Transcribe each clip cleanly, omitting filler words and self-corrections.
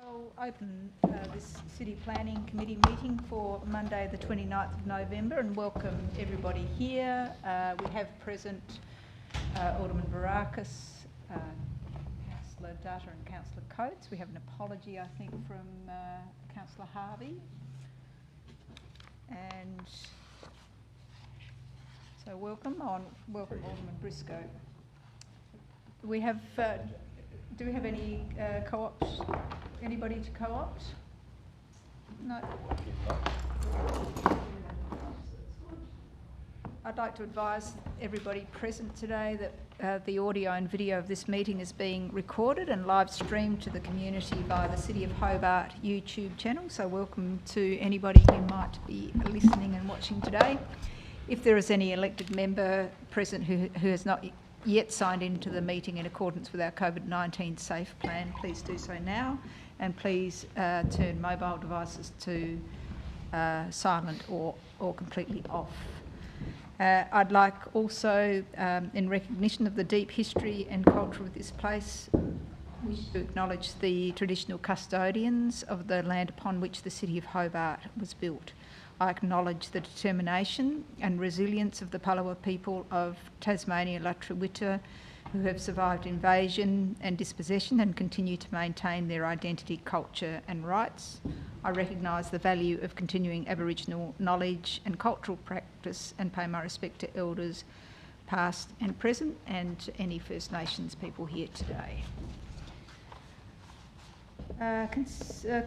I'll open this City Planning Committee meeting for Monday the 29th of November and welcome everybody here. We have present Alderman Barakis, Councillor Dutta and Councillor Coates. We have an apology, I think, from Councillor Harvey. And so welcome Alderman Briscoe. We have, do we have any co-ops? Anybody to co-opt? No. I'd like to advise everybody present today that the audio and video of this meeting is being recorded and live streamed to the community via the City of Hobart YouTube channel. So welcome to anybody who might be listening and watching today. If there is any elected member present who has not yet signed into the meeting in accordance with our COVID-19 safe plan, please do so now. And please turn mobile devices to silent or completely off. I'd like also, in recognition of the deep history and culture of this place, wish to acknowledge the traditional custodians of the land upon which the City of Hobart was built. I acknowledge the determination and resilience of the Palawa people of Tasmania Latruwita, who have survived invasion and dispossession and continue to maintain their identity, culture and rights. I recognise the value of continuing Aboriginal knowledge and cultural practice and pay my respect to Elders past and present and to any First Nations people here today.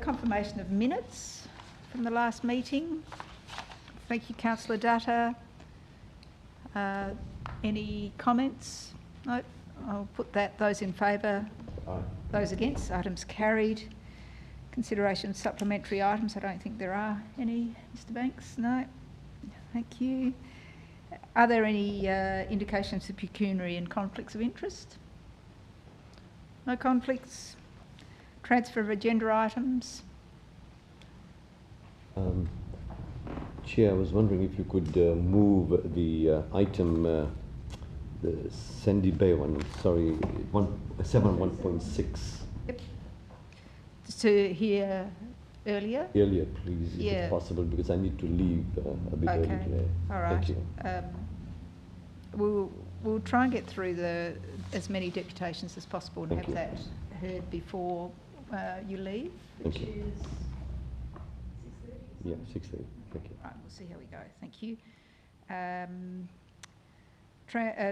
Confirmation of minutes from the last meeting. Thank you, Councillor Dutta. Any comments? No, I'll put that. Those in favour? Aye. Those against? Items carried. Consideration of supplementary items. I don't think there are any, Mr Banks. No. Thank you. Are there any indications of pecuniary and conflicts of interest? No conflicts. Transfer of agenda items. Chair, I was wondering if you could move the item, the Sandy Bay one, sorry, 1.6. Yep. To hear earlier? Earlier, please, if it's possible, because I need to leave a bit early today. All right. Thank you. We'll try and get through as many deputations as possible and have that heard before you leave, which is 6:30? Yeah, 6:30. Thank you. Right, we'll see how we go. Thank you.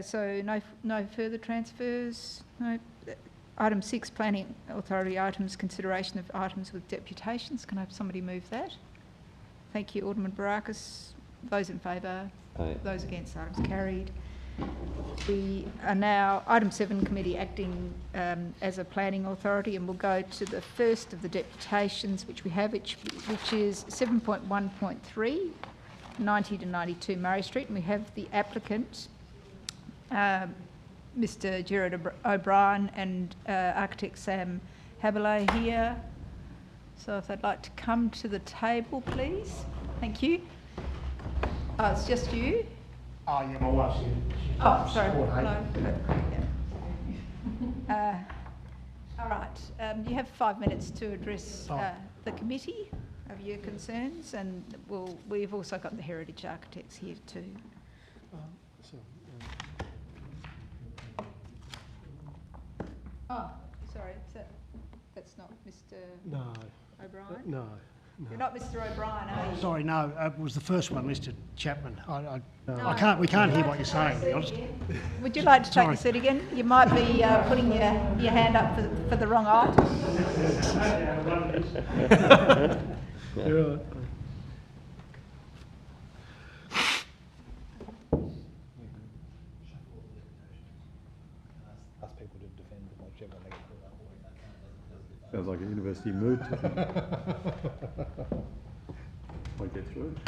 So no further transfers. No. Item 6, Planning Authority items, consideration of items with deputations. Can I have somebody move that? Thank you, Alderman Barakis. Those in favour? Aye. Those against? Items carried. We are now, item 7, committee acting as a planning authority, and we'll go to the first of the deputations which we have, which is 7.1.3, 90 to 92 Murray Street, and we have the applicant, Mr Gerard O'Brien and architect Sam Haberley here. So if they'd like to come to the table, please. Thank you. Oh, it's just you? Oh, yeah, my wife's here. Oh, sorry. Hello. Yeah. All right. You have 5 minutes to address the committee of your concerns, and we've also got the heritage architects here too. Oh, sorry. That's not Mr. O'Brien? No. You're not Mr. O'Brien, are you? Sorry, no. It was the first one, Mr. Chapman. We can't hear what you're saying, to be honest. Would you like to take your seat again? You might be putting your hand up for the wrong item. Yeah. Sounds like a university mood. Might get through it.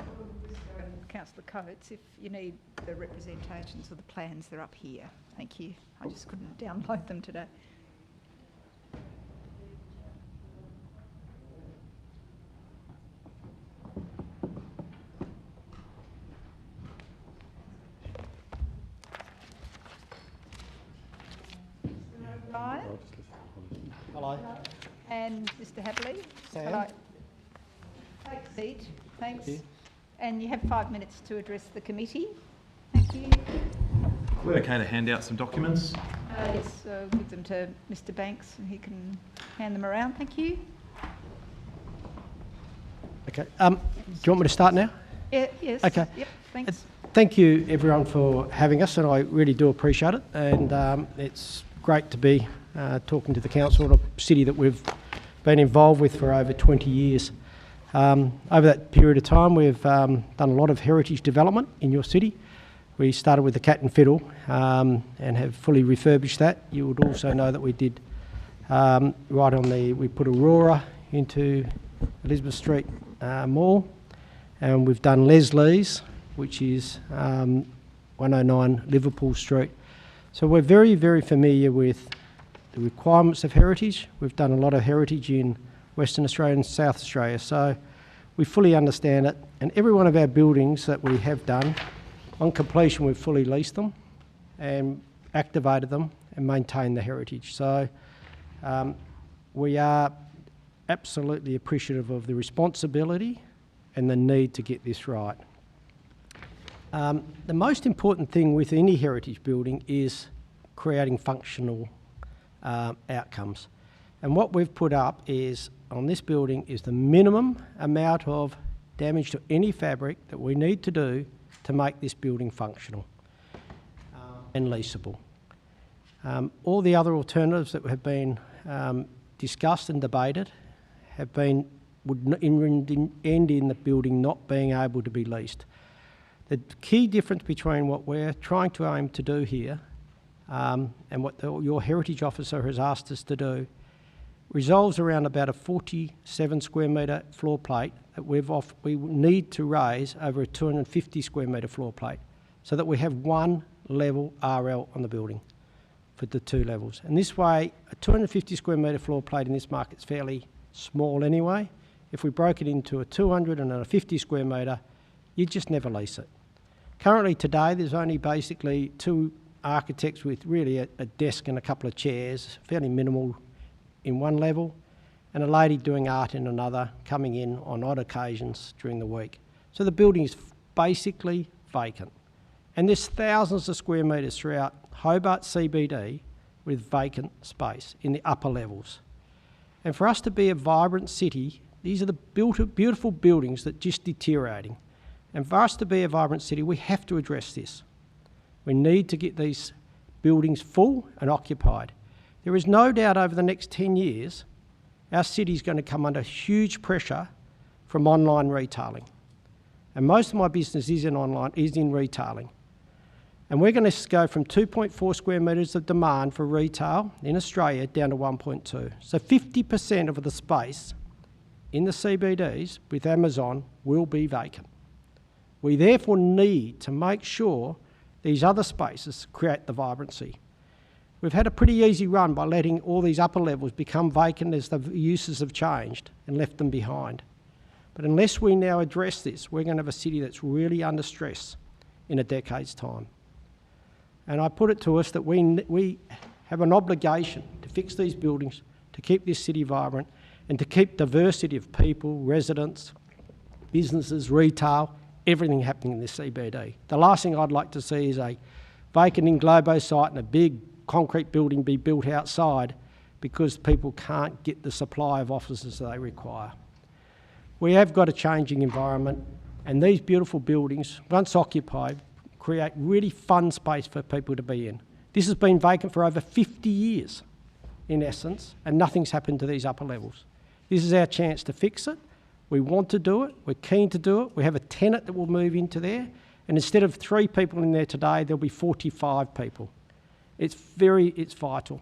Councillor Coates, if you need the representations of the plans, they're up here. Thank you. I just couldn't download them today. Hello. And Mr Habley? Sam? Can I take a seat? Thanks. Thank you. And you have 5 minutes to address the committee. Thank you. We're okay to hand out some documents. Yes, give them to Mr Banks and he can hand them around. Thank you. Okay. Do you want me to start now? Yeah, yes. Okay. Yep, thanks. Thank you, everyone, for having us, and I really do appreciate it. And it's great to be talking to the council, a city that we've been involved with for over 20 years. Over that period of time, we've done a lot of heritage development in your city. We started with the Cat and Fiddle and have fully refurbished that. You would also know that we did we put Aurora into Elizabeth Street Mall, and we've done Leslie's, which is 109 Liverpool Street. So we're very, very familiar with the requirements of heritage. We've done a lot of heritage in Western Australia and South Australia, so we fully understand it. And every one of our buildings that we have done, on completion we've fully leased them and activated them and maintained the heritage. So we are absolutely appreciative of the responsibility and the need to get this right. The most important thing with any heritage building is creating functional outcomes. And what we've put up is, on this building, is the minimum amount of damage to any fabric that we need to do to make this building functional and leasable. All the other alternatives that have been discussed and debated would end in the building not being able to be leased. The key difference between what we're trying to aim to do here and what your heritage officer has asked us to do resolves around about a 47 square metre floor plate that we need to raise over a 250 square metre floor plate, so that we have one level RL on the building for the two levels. And this way, a 250 square metre floor plate in this market is fairly small anyway. If we broke it into a 200 and a 50 square metre, you'd just never lease it. Currently today, there's only basically two architects with really a desk and a couple of chairs, fairly minimal in one level, and a lady doing art in another, coming in on odd occasions during the week. So the building is basically vacant. And there's thousands of square metres throughout Hobart CBD with vacant space in the upper levels. And for us to be a vibrant city, these are the beautiful buildings that are just deteriorating. And for us to be a vibrant city, we have to address this. We need to get these buildings full and occupied. There is no doubt over the next 10 years, our city is going to come under huge pressure from online retailing. And most of my business is in retailing. And we're going to go from 2.4 square metres of demand for retail in Australia down to 1.2. So 50% of the space in the CBDs with Amazon will be vacant. We therefore need to make sure these other spaces create the vibrancy. We've had a pretty easy run by letting all these upper levels become vacant as the uses have changed and left them behind. But unless we now address this, we're going to have a city that's really under stress in a decade's time. And I put it to us that we have an obligation to fix these buildings, to keep this city vibrant, and to keep diversity of people, residents, businesses, retail, everything happening in this CBD. The last thing I'd like to see is a vacant Englobo site and a big concrete building be built outside because people can't get the supply of offices they require. We have got a changing environment, and these beautiful buildings, once occupied, create really fun space for people to be in. This has been vacant for over 50 years, in essence, and nothing's happened to these upper levels. This is our chance to fix it. We want to do it. We're keen to do it. We have a tenant that will move into there, and instead of 3 people in there today, there'll be 45 people. It's vital.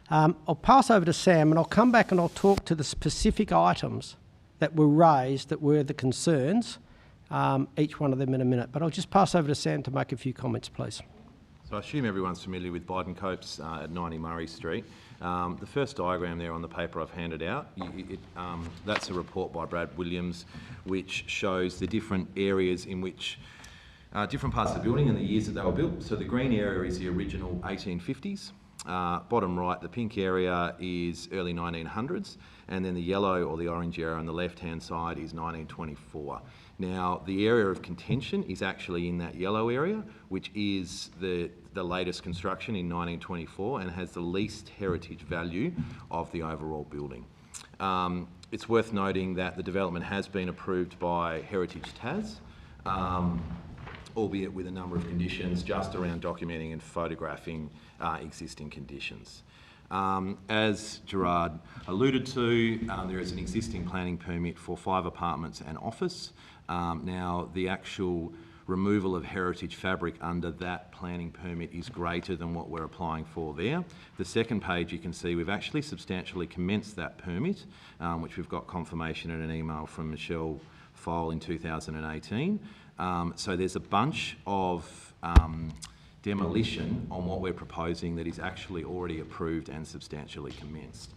I'll pass over to Sam, and I'll come back and I'll talk to the specific items that were raised that were the concerns, each one of them in a minute. But I'll just pass over to Sam to make a few comments, please. So I assume everyone's familiar with Biden Copes at 90 Murray Street. The first diagram there on the paper I've handed out, that's a report by Brad Williams, which shows the different areas in which different parts of the building and the years that they were built. So the green area is the original 1850s. bottom right, the pink area is early 1900s, and then the yellow or the orange area on the left-hand side is 1924. Now, the area of contention is actually in that yellow area, which is the latest construction in 1924 and has the least heritage value of the overall building. It's worth noting that the development has been approved by Heritage Tas, albeit with a number of conditions just around documenting and photographing existing conditions. As Gerard alluded to, there is an existing planning permit for 5 apartments and office. Now, the actual removal of heritage fabric under that planning permit is greater than what we're applying for there. The second page, you can see we've actually substantially commenced that permit, which we've got confirmation in an email from Michelle Fole in 2018. So there's a bunch of demolition on what we're proposing that is actually already approved and substantially commenced.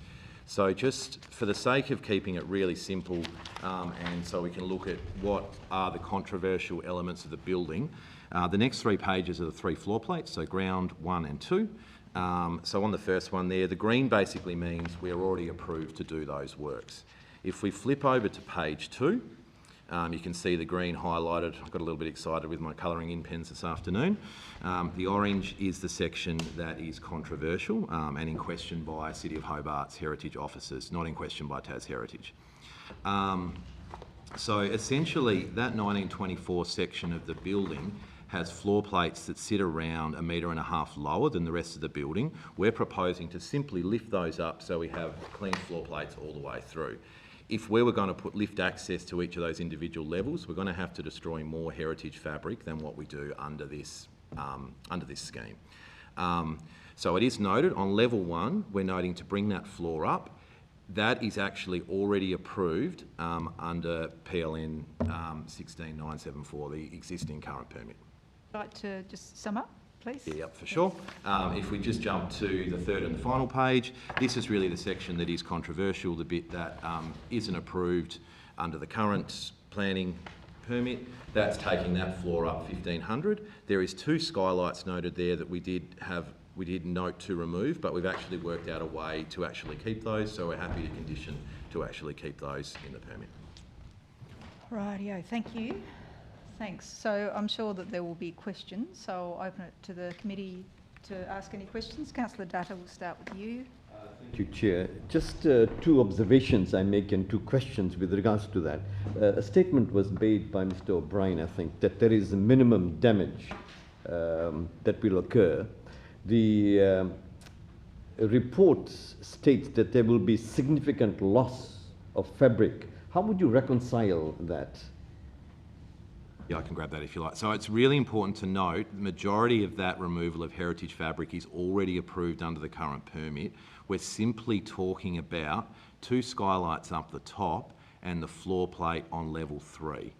So just for the sake of keeping it really simple, and so we can look at what are the controversial elements of the building, the next 3 pages are the 3 floor plates, so ground 1 and 2. So on the first one there, the green basically means we're already approved to do those works. If we flip over to page 2, you can see the green highlighted. I got a little bit excited with my colouring in pens this afternoon. The orange is the section that is controversial and in question by City of Hobart's heritage officers, not in question by Tas Heritage. So essentially that 1924 section of the building has floor plates that sit around 1.5 metres lower than the rest of the building. We're proposing to simply lift those up so we have clean floor plates all the way through. If we were going to put lift access to each of those individual levels, we're going to have to destroy more heritage fabric than what we do under this scheme. So it is noted on level 1, we're noting to bring that floor up. That is actually already approved under PLN 16974, the existing current permit. I'd like to just sum up, please. Yeah, for sure. If we just jump to the third and the final page, this is really the section that is controversial, the bit that isn't approved under the current planning permit. That's taking that floor up 1,500. There is 2 skylights noted there that we did note to remove, but we've actually worked out a way to actually keep those, so we're happy to condition to actually keep those in the permit. Rightio, thank you. Thanks. So I'm sure that there will be questions, so I'll open it to the committee to ask any questions. Councillor Dutta, we'll start with you. Thank you, Chair. Just 2 observations I make and 2 questions with regards to that. A statement was made by Mr. O'Brien, I think, that there is a minimum damage that will occur. The report states that there will be significant loss of fabric. How would you reconcile that? Yeah, I can grab that if you like. So it's really important to note the majority of that removal of heritage fabric is already approved under the current permit. We're simply talking about 2 skylights up the top and the floor plate on level 3.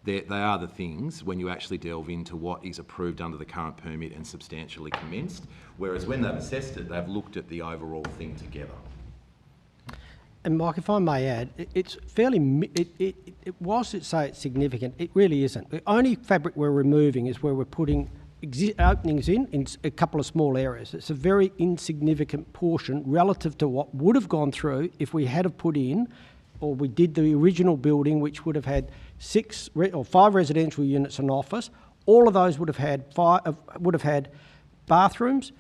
They are the things when you actually delve into what is approved under the current permit and substantially commenced, whereas when they've assessed it, they've looked at the overall thing together. And Mike, if I may add, it's fairly, whilst it say it's significant, it really isn't. The only fabric we're removing is where we're putting openings in a couple of small areas. It's a very insignificant portion relative to what would have gone through if we had have put in, or we did the original building, which would have had 5 residential units and office. All of those would have had bathrooms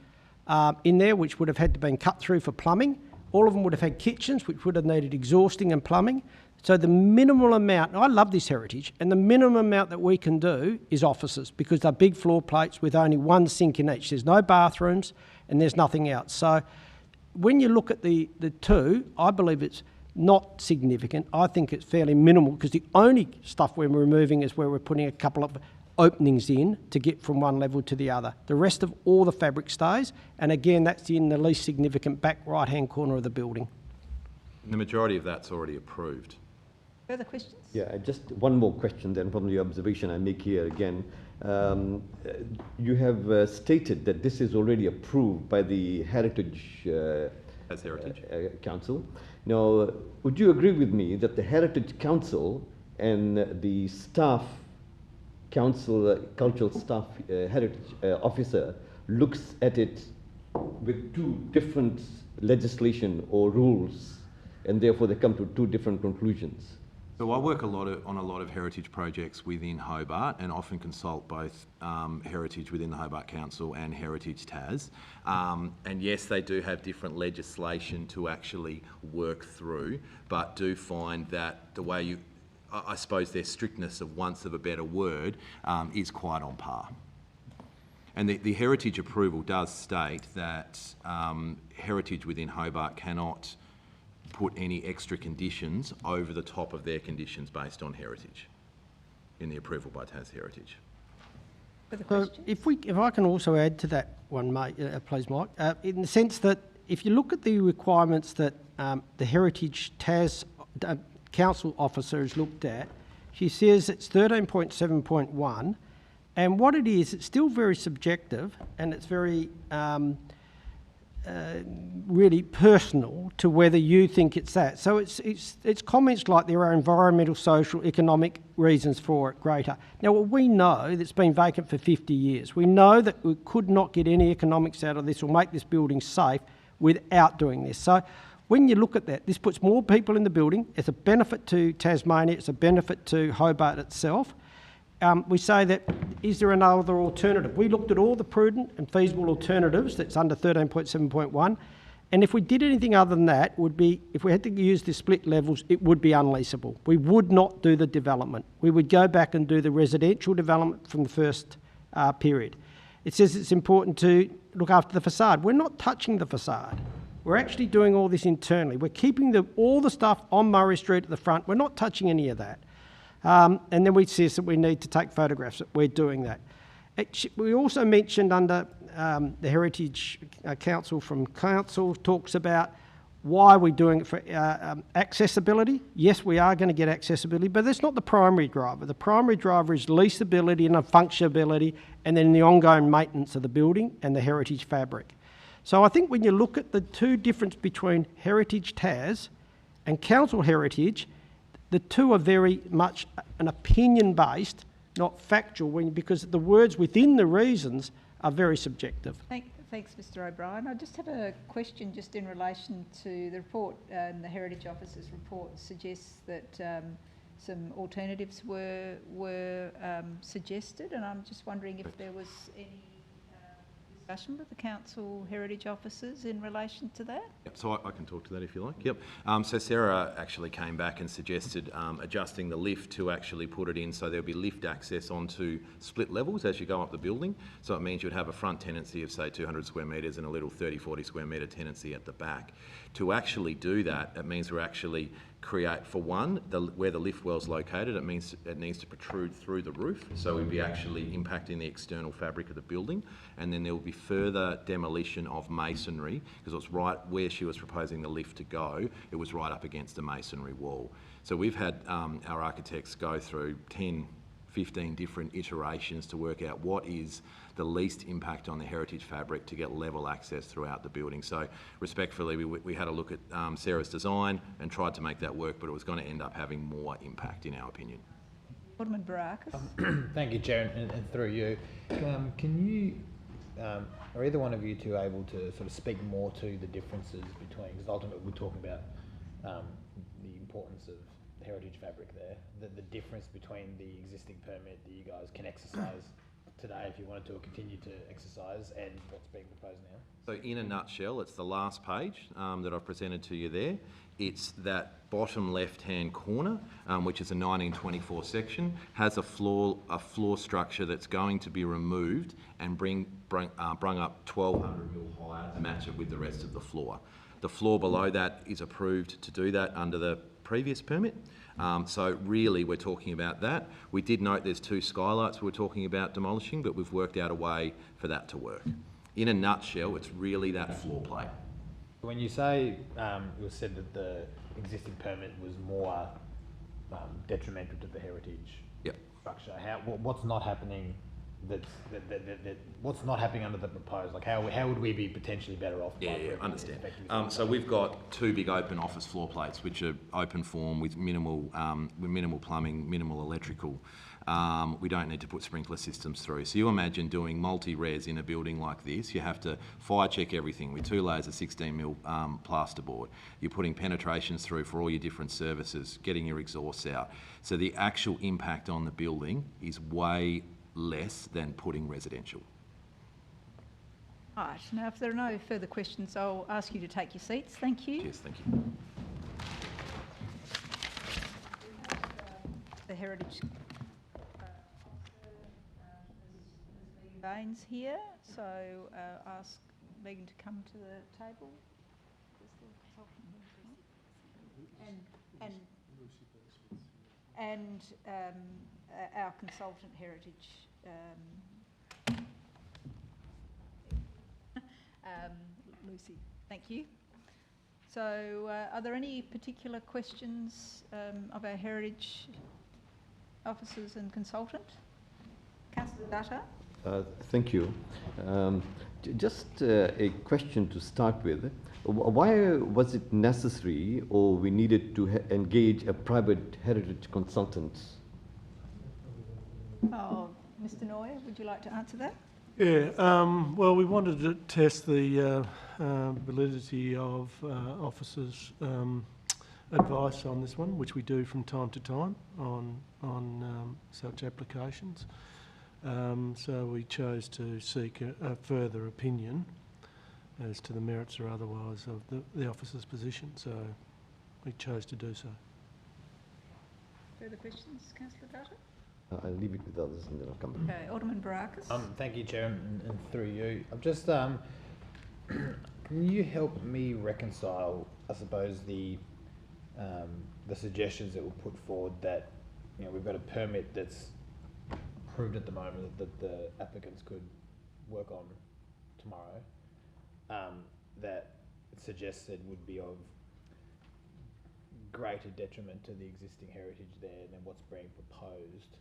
in there, which would have had to been cut through for plumbing. All of them would have had kitchens, which would have needed exhausting and plumbing. So the minimal amount, I love this heritage, and the minimum amount that we can do is offices, because they're big floor plates with only 1 sink in each. There's no bathrooms and there's nothing else. So when you look at the 2, I believe it's not significant. I think it's fairly minimal, because the only stuff we're removing is where we're putting a couple of openings in to get from one level to the other. The rest of all the fabric stays, and again, that's in the least significant back right-hand corner of the building. The majority of that's already approved. Further questions? Yeah, just one more question then from the observation I make here again. You have stated that this is already approved by the Heritage Council. Now, would you agree with me that the Heritage Council and the staff council, cultural staff heritage officer looks at it with two different legislation or rules, and therefore they come to two different conclusions? So I work on a lot of heritage projects within Hobart and often consult both heritage within the Hobart Council and Heritage TAS. And yes, they do have different legislation to actually work through, but do find that the way I suppose their strictness of want of a better word is quite on par. And the heritage approval does state that heritage within Hobart cannot put any extra conditions over the top of their conditions based on heritage in the approval by TAS Heritage. Further So questions? if I can also add to that one, mate, please, Mike, in the sense that if you look at the requirements that the Heritage TAS Council officer has looked at, she says it's 13.7.1, and what it is, it's still very subjective, and it's very really personal to whether you think it's that. So it's comments like there are environmental, social, economic reasons for it greater. Now, we know that it's been vacant for 50 years. We know that we could not get any economics out of this or make this building safe without doing this. So when you look at that, this puts more people in the building. It's a benefit to Tasmania. It's a benefit to Hobart itself. We say that, is there another alternative? We looked at all the prudent and feasible alternatives that's under 13.7.1, and if we did anything other than that, would be, if we had to use the split levels, it would be unleasable. We would not do the development. We would go back and do the residential development from the first period. It says it's important to look after the facade. We're not touching the facade. We're actually doing all this internally. We're keeping all the stuff on Murray Street at the front. We're not touching any of that. And then we says that we need to take photographs. We're doing that. We also mentioned under the Heritage Council from Council talks about why we're doing it for accessibility. Yes, we are going to get accessibility, but that's not the primary driver. The primary driver is leasability and functionality, and then the ongoing maintenance of the building and the heritage fabric. So I think when you look at the two difference between Heritage TAS and Council Heritage, the two are very much an opinion-based, not factual, because the words within the reasons are very subjective. Thanks, Mr. O'Brien. I just have a question just in relation to the report, and the Heritage Officer's report suggests that some alternatives were suggested, and I'm just wondering if there was any discussion with the Council Heritage Officers in relation to that? Yep, so I can talk to that if you like. Yep. So Sarah actually came back and suggested adjusting the lift to actually put it in so there'll be lift access onto split levels as you go up the building. So it means you'd have a front tenancy of say 200 square metres and a little 30-40 square metre tenancy at the back. To actually do that, it means we're actually create, for one, where the lift well's located, it means it needs to protrude through the roof, so we'd be actually impacting the external fabric of the building, and then there will be further demolition of masonry, because it was right where she was proposing the lift to go, it was right up against a masonry wall. So we've had our architects go through 10, 15 different iterations to work out what is the least impact on the heritage fabric to get level access throughout the building. So respectfully, we had a look at Sarah's design and tried to make that work, but it was going to end up having more impact in our opinion. Alderman Barakis. Thank you, Chair, and through you. Can you, are either one of you two able to sort of speak more to the differences between, because ultimately we're talking about the importance of heritage fabric there, the difference between the existing permit that you guys can exercise today if you wanted to, or continue to exercise, and what's being proposed now? So in a nutshell, it's the last page that I've presented to you there. It's that bottom left-hand corner, which is a 1924 section, has a floor structure that's going to be removed and brung up 1,200 mil higher to match it with the rest of the floor. The floor below that is approved to do that under the previous permit. So really we're talking about that. We did note there's 2 skylights we're talking about demolishing, but we've worked out a way for that to work. In a nutshell, it's really that floor plate. When you say it was said that the existing permit was more detrimental to the heritage structure, what's not happening? What's not happening under the proposed? Like how would we be potentially better off? Yeah, understand. So we've got 2 big open office floor plates, which are open form with minimal plumbing, minimal electrical. we don't need to put sprinkler systems through. So you imagine doing multi-res in a building like this. You have to fire check everything with 2 layers of 16mm plasterboard. You're putting penetrations through for all your different services, getting your exhausts out. So the actual impact on the building is way less than putting residential. Right, now if there are no further questions, I'll ask you to take your seats. Thank you. Cheers, thank you. The Heritage Baines here, so ask Megan to come to the table. And our consultant Heritage, Lucy. Thank you. So are there any particular questions of our Heritage officers and consultant? Councillor Dutta. Thank you. Just a question to start with. Why was it necessary or we needed to engage a private heritage consultant? Oh, Mr. Noyer, would you like to answer that? Yeah, well, we wanted to test the validity of officers' advice on this one, which we do from time to time on such applications. So we chose to seek a further opinion as to the merits or otherwise of the officer's position, so we chose to do so. Further questions, Councillor Dutta? I'll leave it with others and then I'll come back. Okay, Alderman Barakis. Thank you, Chair, and through you. I'm just, can you help me reconcile, I suppose, the suggestions that were put forward that, you know, we've got a permit that's approved at the moment that the applicants could work on tomorrow, that it suggested would be of greater detriment to the existing heritage there than what's being proposed.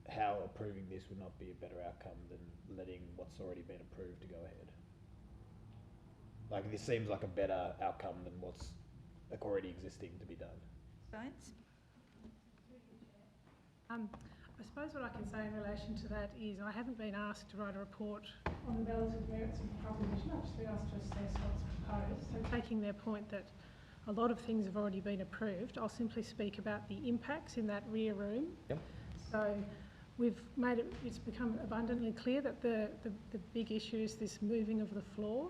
How approving this would not be a better outcome than letting what's already been approved to go ahead? Like, this seems like a better outcome than what's already existing to be done. Baines? I suppose what I can say in relation to that is I haven't been asked to write a report on the relative merits of the proposition. I've just been asked to assess what's proposed. So taking their point that a lot of things have already been approved, I'll simply speak about the impacts in that rear room. Yep. So we've made it, it's become abundantly clear that the big issue is this moving of the floor.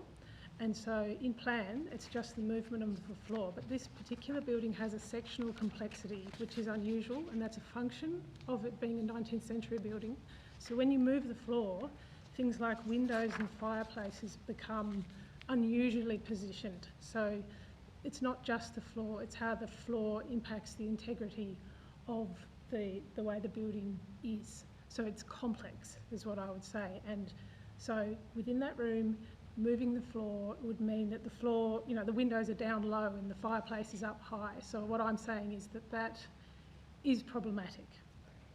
And so in plan, it's just the movement of the floor. But this particular building has a sectional complexity, which is unusual, and that's a function of it being a 19th century building. So when you move the floor, things like windows and fireplaces become unusually positioned. So it's not just the floor, it's how the floor impacts the integrity of the way the building is. So it's complex, is what I would say. And so within that room, moving the floor would mean that the floor, you know, the windows are down low and the fireplace is up high. So what I'm saying is that that is problematic.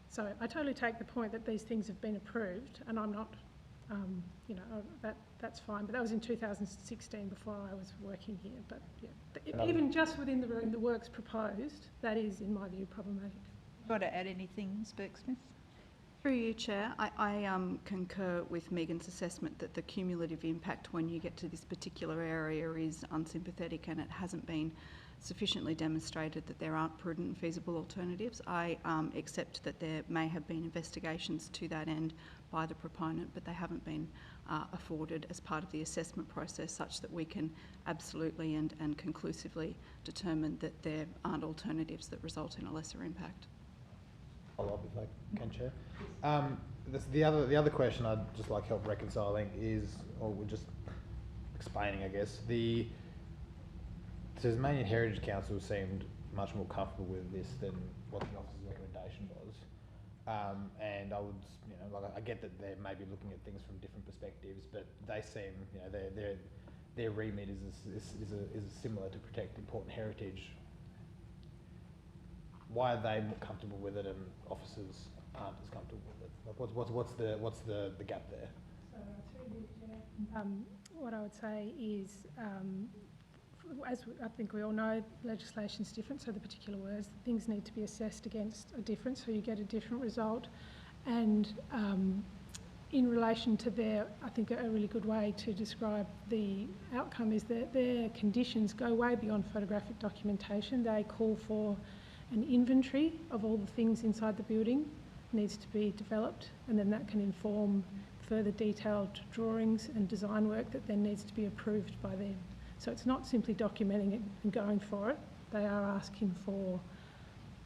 So I totally take the point that these things have been approved, and I'm not, you know, that's fine. But that was in 2016 before I was working here. But yeah, even just within the room, the works proposed, that is, in my view, problematic. Do you want to add anything, Ms. Burke-Smith? Through you, Chair, I concur with Megan's assessment that the cumulative impact when you get to this particular area is unsympathetic, and it hasn't been sufficiently demonstrated that there aren't prudent and feasible alternatives. I accept that there may have been investigations to that end by the proponent, but they haven't been afforded as part of the assessment process such that we can absolutely and conclusively determine that there aren't alternatives that result in a lesser impact. Follow up if I can, Chair. The other question I'd just like help reconciling is, or we're just explaining, I guess, the Tasmanian Heritage Council seemed much more comfortable with this than what the officer's recommendation was. And I would, you know, like, I get that they may be looking at things from different perspectives, but they seem, you know, their remit is similar to protect important heritage. Why are they more comfortable with it and officers aren't as comfortable with it? Like, what's the gap there? So, what I would say is, as I think we all know, legislation's different, so the particular words, things need to be assessed against a different, so you get a different result. And in relation to I think a really good way to describe the outcome is that their conditions go way beyond photographic documentation. They call for an inventory of all the things inside the building, needs to be developed, and then that can inform further detailed drawings and design work that then needs to be approved by them. So it's not simply documenting it and going for it. They are asking for,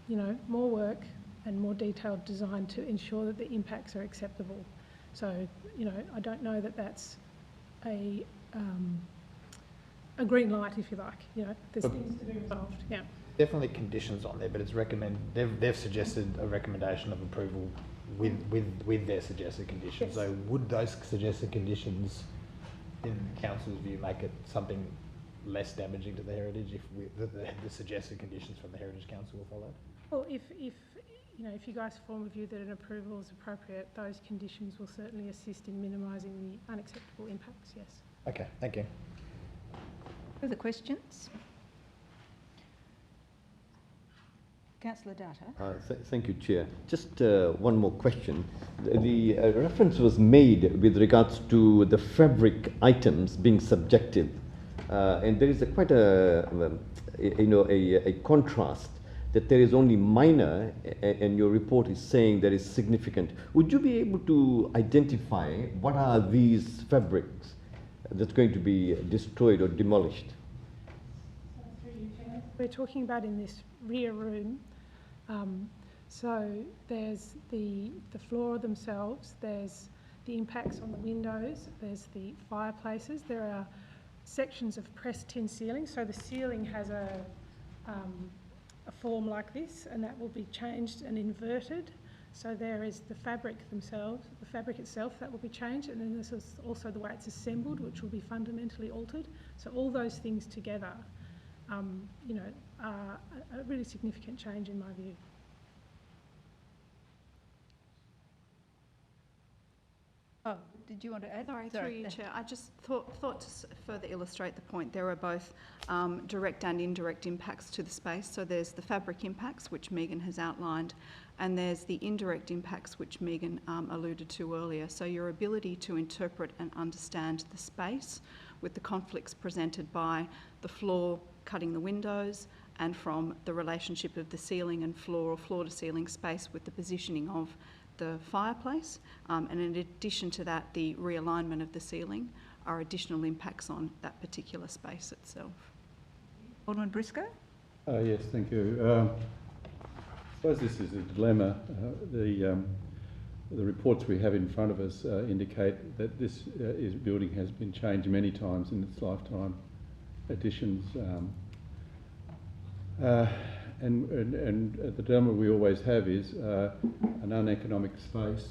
you know, more work and more detailed design to ensure that the impacts are acceptable. So, you know, I don't know that that's a green light, if you like. You know, there's things to be resolved. Yeah. Definitely conditions on there, but it's they've suggested a recommendation of approval with their suggested conditions. Yes. So would those suggested conditions, in council's view, make it something less damaging to the heritage if the suggested conditions from the Heritage Council were followed? Well, if you know, if you guys form a view that an approval is appropriate, those conditions will certainly assist in minimising the unacceptable impacts. Yes. Okay, thank you. Further questions? Councillor Data. Thank you, Chair. Just one more question. The reference was made with regards to the fabric items being subjective, and there is quite a contrast that there is only minor, and your report is saying there is significant. Would you be able to identify what are these fabrics that's going to be destroyed or demolished? We're talking about in this rear room. So there's the floor themselves, there's the impacts on the windows, there's the fireplaces. There are sections of pressed tin ceiling. So the ceiling has a form like this, and that will be changed and inverted. So there is the fabric themselves, the fabric itself, that will be changed, and then this is also the way it's assembled, which will be fundamentally altered. So all those things together, you know, are a really significant change in my view. Oh, did you want to add? Sorry, through you, Chair. I just thought to further illustrate the point, there are both direct and indirect impacts to the space. So there's the fabric impacts, which Megan has outlined, and there's the indirect impacts, which Megan alluded to earlier. So your ability to interpret and understand the space with the conflicts presented by the floor cutting the windows, and from the relationship of the ceiling and floor or floor to ceiling space with the positioning of the fireplace, and in addition to that, the realignment of the ceiling are additional impacts on that particular space itself. Alderman Briscoe? Yes, thank you. I suppose this is a dilemma. The reports we have in front of us indicate that this building has been changed many times in its lifetime. Additions, and the dilemma we always have is an uneconomic space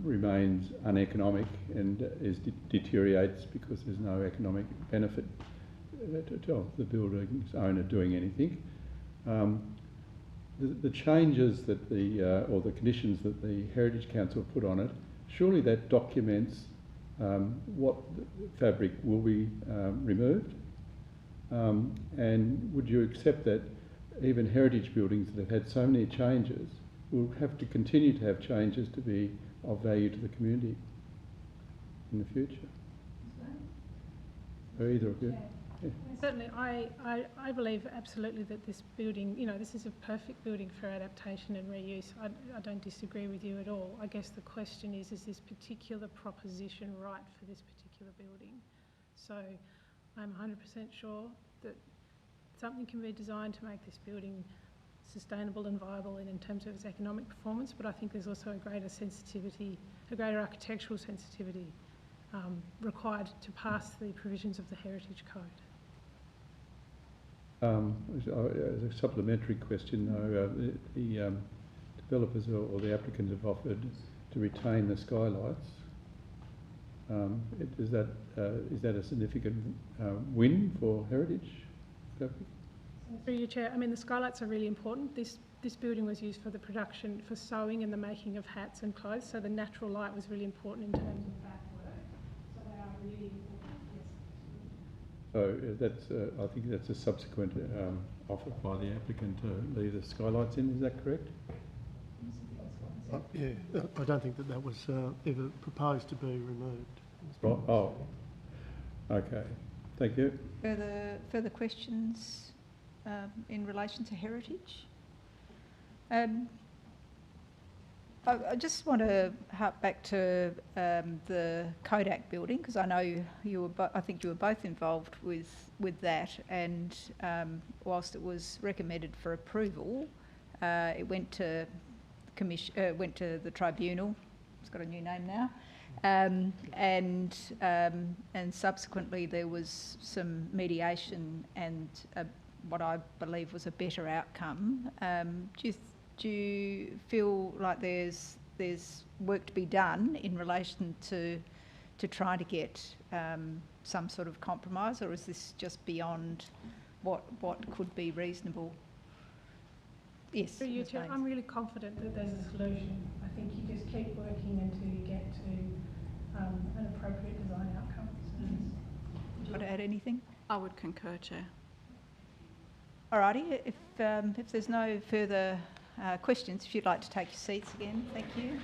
remains uneconomic and deteriorates because there's no economic benefit to the building's owner doing anything. The changes that or the conditions that the Heritage Council put on it, surely that documents what fabric will be removed. And would you accept that even heritage buildings that have had so many changes will have to continue to have changes to be of value to the community in the future? Or either of you? Yeah. Certainly, I believe absolutely that this building, you know, this is a perfect building for adaptation and reuse. I don't disagree with you at all. I guess the question is this particular proposition right for this particular building? So I'm 100% sure that something can be designed to make this building sustainable and viable in terms of its economic performance, but I think there's also a greater sensitivity, a greater architectural sensitivity required to pass the provisions of the Heritage Code. As a supplementary question, though, the developers or the applicants have offered to retain the skylights. Is that a significant win for heritage? Through your Chair, I mean the skylights are really important. This building was used for the production, for sewing and the making of hats and clothes, so the natural light was really important in terms of that work. So they are really important, yes. So that's, I think that's a subsequent offer by the applicant to leave the skylights in, is that correct? Yeah, I don't think that was ever proposed to be removed. Right, oh, okay, thank you. Further questions in relation to heritage? I just want to harp back to the Kodak building, because I know I think you were both involved with that, and whilst it was recommended for approval, it went to the tribunal. It's got a new name now, and subsequently there was some mediation and what I believe was a better outcome. Do you feel like there's work to be done in relation to try to get some sort of compromise, or is this just beyond what could be reasonable? Yes. Through you, Chair, I'm really confident that there's a solution. I think you just keep working until you get to an appropriate design outcome. So Do you want to add anything? I would concur, Chair. Alrighty, if there's no further questions, if you'd like to take your seats again, thank you.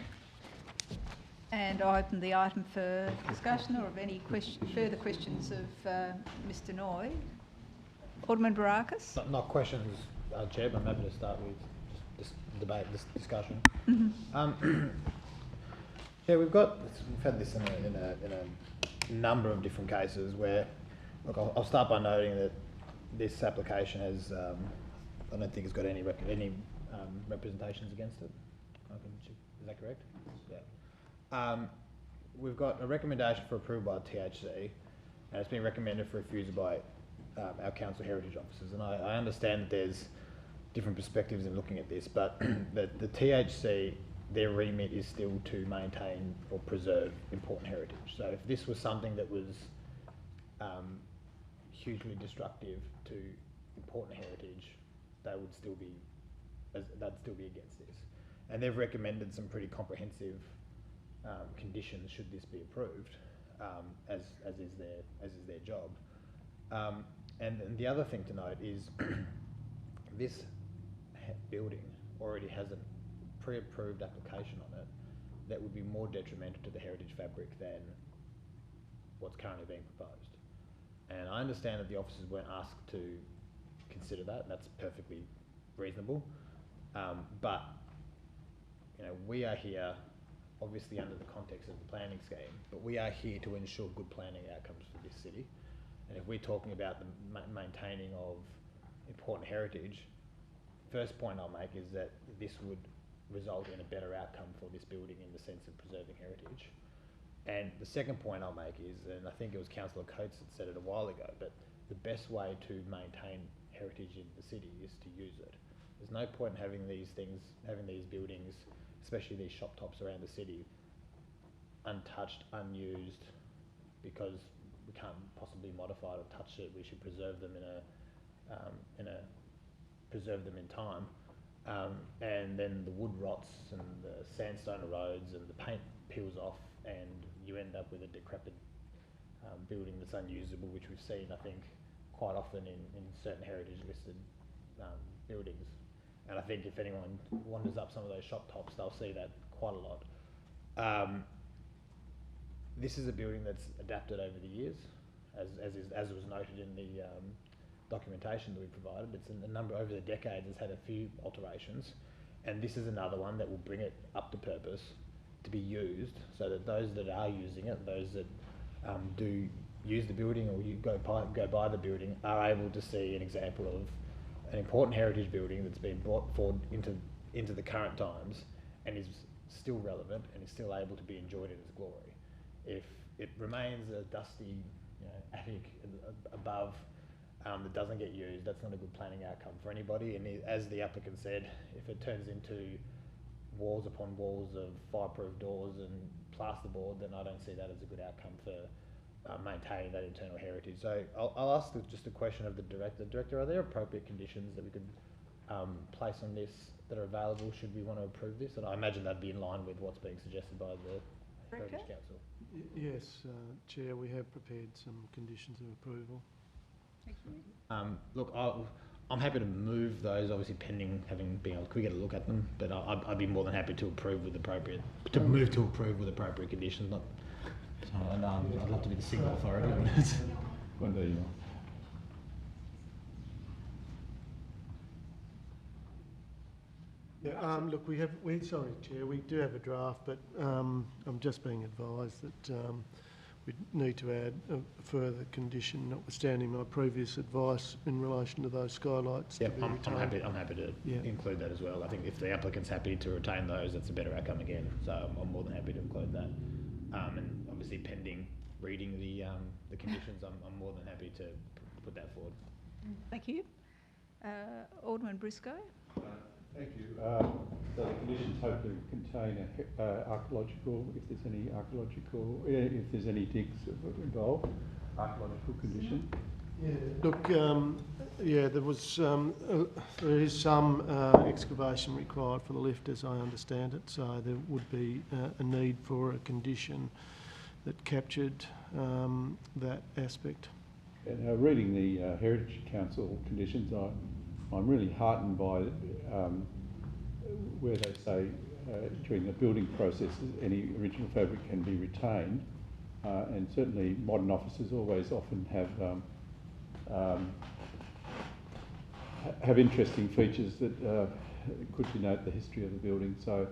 And I open the item for discussion, or of any further questions of Mr. Noy. Alderman Barakis? Not questions, Chair, but I'm happy to start with this debate, this discussion. Yeah, we've had this in a number of different cases where, look, I'll start by noting that this application has, I don't think it's got any representations against it. Is that correct? Yeah. We've got a recommendation for approval by the THC, and it's been recommended for refusal by our council heritage officers. And I understand that there's different perspectives in looking at this, but the THC, their remit is still to maintain or preserve important heritage. So if this was something that was hugely destructive to important heritage, they'd still be against this. And they've recommended some pretty comprehensive conditions should this be approved, as is their job. And the other thing to note is this building already has a pre-approved application on it that would be more detrimental to the heritage fabric than what's currently being proposed. And I understand that the officers weren't asked to consider that, and that's perfectly reasonable. But you know, we are here obviously under the context of the planning scheme, but we are here to ensure good planning outcomes for this city. And if we're talking about the maintaining of important heritage, first point I'll make is that this would result in a better outcome for this building in the sense of preserving heritage. And the second point I'll make is, and I think it was Councillor Coates that said it a while ago, but the best way to maintain heritage in the city is to use it. There's no point in having these buildings, especially these shop tops around the city, untouched, unused, because we can't possibly modify it or touch it. We should preserve them preserve them in time. And then the wood rots and the sandstone erodes and the paint peels off, and you end up with a decrepit building that's unusable, which we've seen, I think, quite often in certain heritage listed buildings. And I think if anyone wanders up some of those shop tops, they'll see that quite a lot. This is a building that's adapted over the years, as was noted in the documentation that we provided. It's in a number over the decades. It's had a few alterations, and this is another one that will bring it up to purpose to be used, so that those that are using it, those that do use the building or you go by the building, are able to see an example of an important heritage building that's been brought forward into the current times and is still relevant and is still able to be enjoyed in its glory. If it remains a dusty, attic above that doesn't get used, that's not a good planning outcome for anybody. And as the applicant said, if it turns into walls upon walls of fireproof doors and plasterboard, then I don't see that as a good outcome for maintaining that internal heritage. So I'll ask just a question of the director. Director, are there appropriate conditions that we could place on this that are available should we want to approve this? And I imagine that'd be in line with what's being suggested by the Heritage Council. Yes, Chair, we have prepared some conditions of approval. Look, I'm happy to move those, obviously pending being able to get a look at them, but I'd be more than happy to approve with move to approve with appropriate conditions. Not, so, and, I'd love to be the single authority. One day, Yeah, look, sorry, Chair, we do have a draft, but I'm just being advised that we need to add a further condition, notwithstanding my previous advice in relation to those skylights. Yeah, I'm happy to include that as well. I think if the applicant's happy to retain those, that's a better outcome again. So I'm more than happy to include that. And obviously pending reading the conditions, I'm more than happy to put that forward. Thank you. Alderman Briscoe. Thank you. So the conditions hopefully contain archaeological, if there's any digs involved, archaeological condition. Yeah. Look, there is some excavation required for the lift, as I understand it. So there would be a need for a condition that captured that aspect. And reading the Heritage Council conditions, I'm really heartened by where they say during the building process any original fabric can be retained, and certainly modern offices often have interesting features that could denote the history of the building. So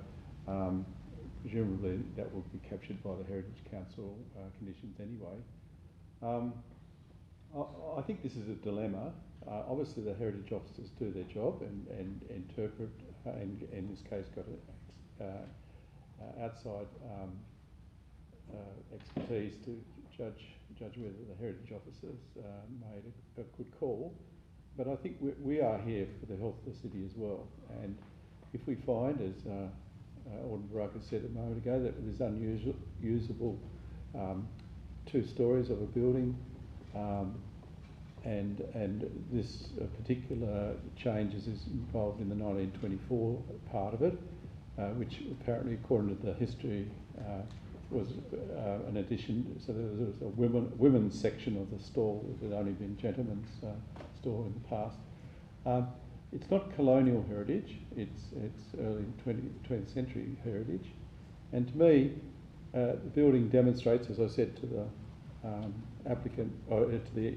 presumably that will be captured by the Heritage Council conditions anyway. I think this is a dilemma. Obviously the heritage officers do their job and interpret, and in this case got outside expertise to judge whether the heritage officers made a good call. But I think we are here for the health of the city as well. And if we find, as Alderman Baraka said a moment ago, that there's unusable 2 stories of a building, and this particular change is involved in the 1924 part of it, which apparently, according to the history, was an addition. So there was a women's section of the store that had only been gentlemen's store in the past. It's not colonial heritage; it's early 20th century heritage, and to me, the building demonstrates, as I said to the applicant or to the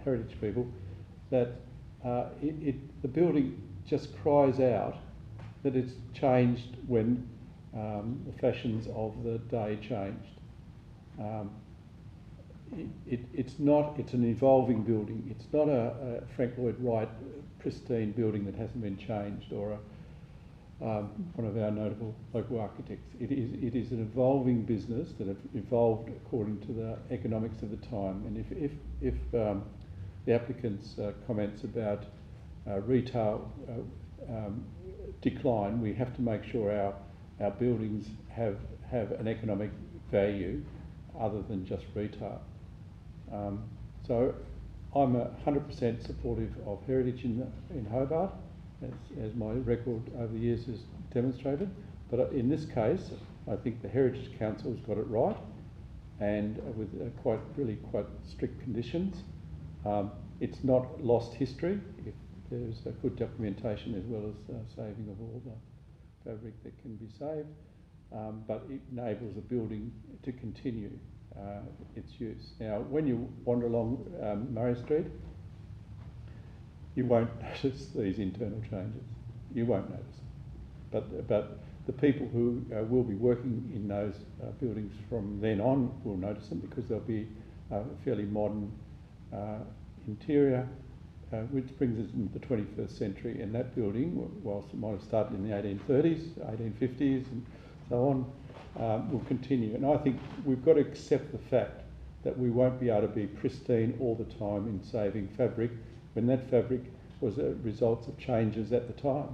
heritage people, that the building just cries out that it's changed when the fashions of the day changed. It's an evolving building. It's not a Frank Lloyd Wright pristine building that hasn't been changed, or one of our notable local architects. It is an evolving business that have evolved according to the economics of the time. And if the applicant's comments about retail decline, we have to make sure our buildings have an economic value other than just retail. So I'm 100% supportive of heritage in Hobart, as my record over the years has demonstrated. But in this case, I think the Heritage Council's got it right, and with quite strict conditions. It's not lost history if there's a good documentation, as well as saving of all the fabric that can be saved. But it enables a building to continue its use. Now, when you wander along Murray Street, you won't notice these internal changes. You won't notice. But the people who will be working in those buildings from then on will notice them, because there'll be a fairly modern interior, which brings us into the 21st century. And that building, whilst it might have started in the 1830s, 1850s and so on, will continue. And I think we've got to accept the fact that we won't be able to be pristine all the time in saving fabric, when that fabric was a result of changes at the time.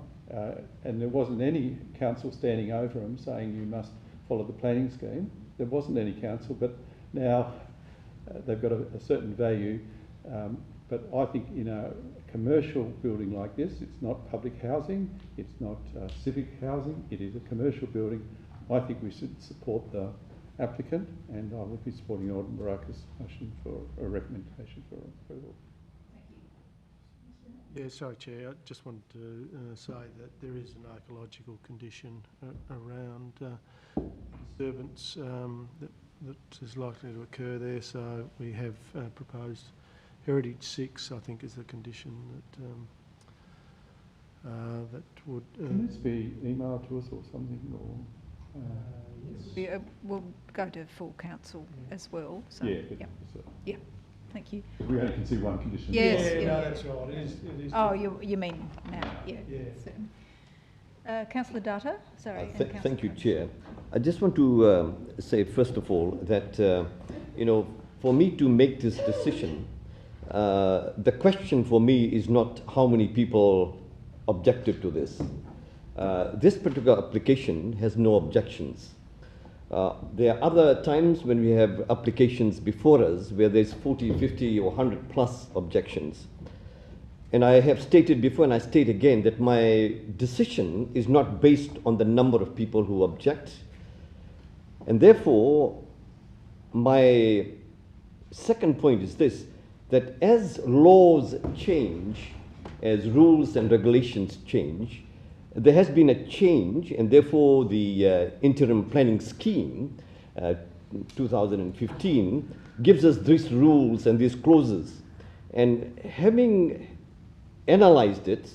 And there wasn't any council standing over them saying you must follow the planning scheme. There wasn't any council, but now they've got a certain value. But I think in a commercial building like this, it's not public housing, it's not civic housing, it is a commercial building. I think we should support the applicant, and I will be supporting Alderman Baraka's motion for a recommendation for approval. Thank Yeah, sorry, Chair. I just wanted to say that there is an archaeological condition around disturbance that is likely to occur there. So we have proposed Heritage 6, I think, is the condition that would. Can this be emailed to us or something? Or Yes. We'll go to full council as well. So, yeah. Yeah. Thank you. We only can see one condition. Yes. No, that's right. It is. Oh, you mean now? Yeah. Yeah. Councillor Dutta, sorry. and Thank Councillor you, Coates. Chair. I just want to say, first of all, that, for me to make this decision, the question for me is not how many people objected to this. This particular application has no objections. There are other times when we have applications before us where there's 40, 50 or 100 plus objections. And I have stated before and I state again that my decision is not based on the number of people who object. And therefore, my second point is this, that as laws change, as rules and regulations change, there has been a change, and therefore the interim planning scheme 2015 gives us these rules and these clauses. And having analyzed it,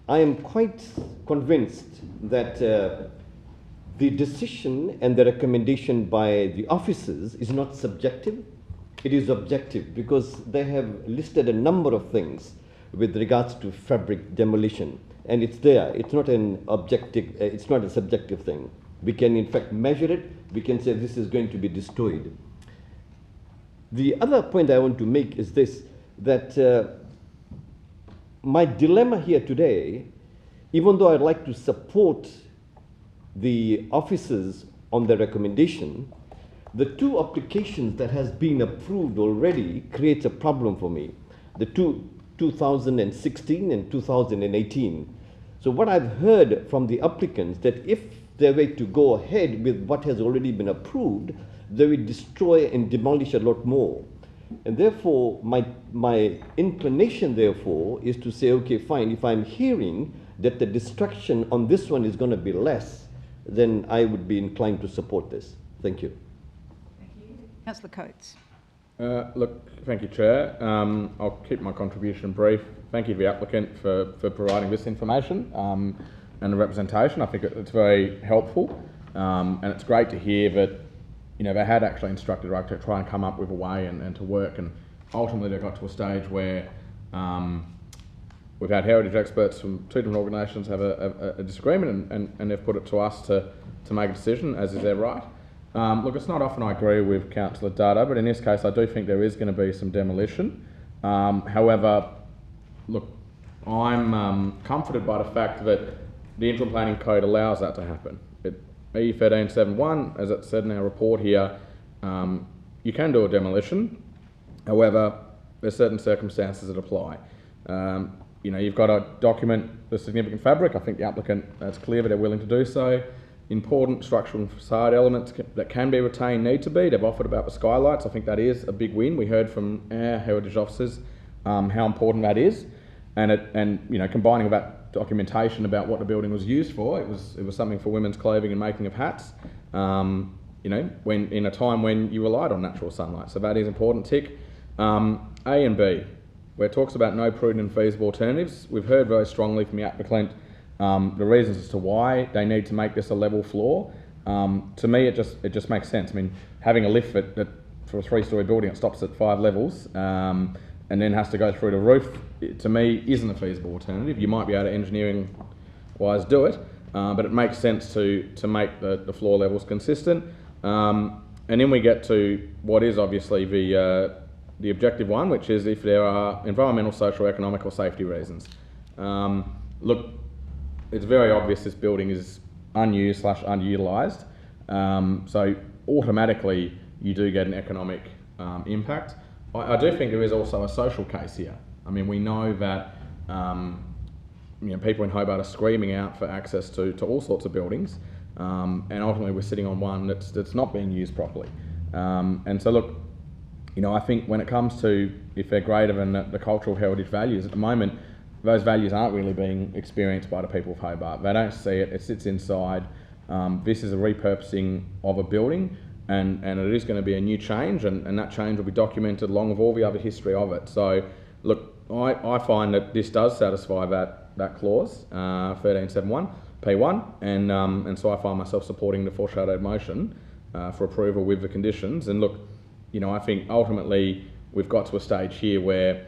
I am quite convinced that the decision and the recommendation by the officers is not subjective, it is objective, because they have listed a number of things with regards to fabric demolition. And it's there. It's not an objective. It's not a subjective thing. We can, in fact, measure it. We can say this is going to be destroyed. The other point I want to make is this: that my dilemma here today, even though I'd like to support the officers on the recommendation, the two applications that has been approved already creates a problem for me. The 2016 and 2018. So what I've heard from the applicants, that if they were to go ahead with what has already been approved, they will destroy and demolish a lot more. And therefore, my inclination, therefore, is to say, okay, fine, if I'm hearing that the destruction on this one is going to be less, then I would be inclined to support this. Thank you. Thank you. Councillor Coates. Look, thank you, Chair. I'll keep my contribution brief. Thank you to the applicant for providing this information and the representation. I think it's very helpful, and it's great to hear that they had actually instructed Ruck to try and come up with a way and to work, and ultimately they got to a stage where we've had heritage experts from two different organisations have a disagreement, and they've put it to us to make a decision, as is their right. Look, it's not often I agree with Councillor Dutta, but in this case I do think there is going to be some demolition. However, look, I'm comforted by the fact that the interim planning code allows that to happen. E 1371, as it said in our report here, you can do a demolition. However, there's certain circumstances that apply. You've got to document the significant fabric. I think the applicant, it's clear that they're willing to do so. Important structural and facade elements that can be retained need to be. They've offered about the skylights. I think that is a big win. We heard from our heritage officers how important that is, and combining with that documentation about what the building was used for. It was something for women's clothing and making of hats. When in a time when you relied on natural sunlight, so that is important. Tick. A and B, where it talks about no prudent and feasible alternatives. We've heard very strongly from the applicant the reasons as to why they need to make this a level floor. To me, it just makes sense. I mean, having a lift for a 3-storey building, it stops at 5 levels and then has to go through the roof, to me, isn't a feasible alternative. You might be able to engineering-wise do it, but it makes sense to make the floor levels consistent. And then we get to what is obviously the objective one, which is if there are environmental, social, economic or safety reasons. Look, it's very obvious this building is unused / underutilised, so automatically you do get an economic impact. I do think there is also a social case here. I mean, we know that people in Hobart are screaming out for access to all sorts of buildings, and ultimately we're sitting on one that's not being used properly. And so look, I think when it comes to if they're greater than the cultural heritage values, at the moment those values aren't really being experienced by the people of Hobart. They don't see it. It sits inside. This is a repurposing of a building, and it is going to be a new change, and that change will be documented along with all the other history of it. So, look, I find that this does satisfy that clause, 1371 P1, and so I find myself supporting the foreshadowed motion for approval with the conditions. And look, you know, I think ultimately we've got to a stage here where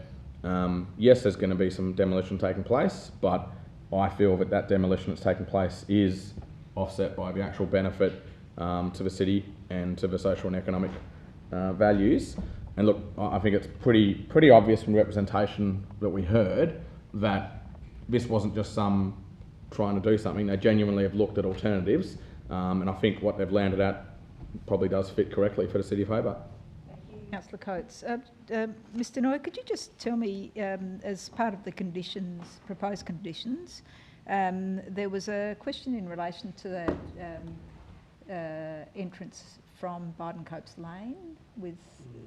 yes, there's going to be some demolition taking place, but I feel that demolition that's taking place is offset by the actual benefit to the city and to the social and economic values. And look, I think it's pretty obvious from the representation that we heard that this wasn't just some trying to do something. They genuinely have looked at alternatives, and I think what they've landed at probably does fit correctly for the City of Hobart. Councillor Coates. Mr Noy, could you just tell me, as part of the conditions, proposed conditions, there was a question in relation to that entrance from Barden-Copes Lane with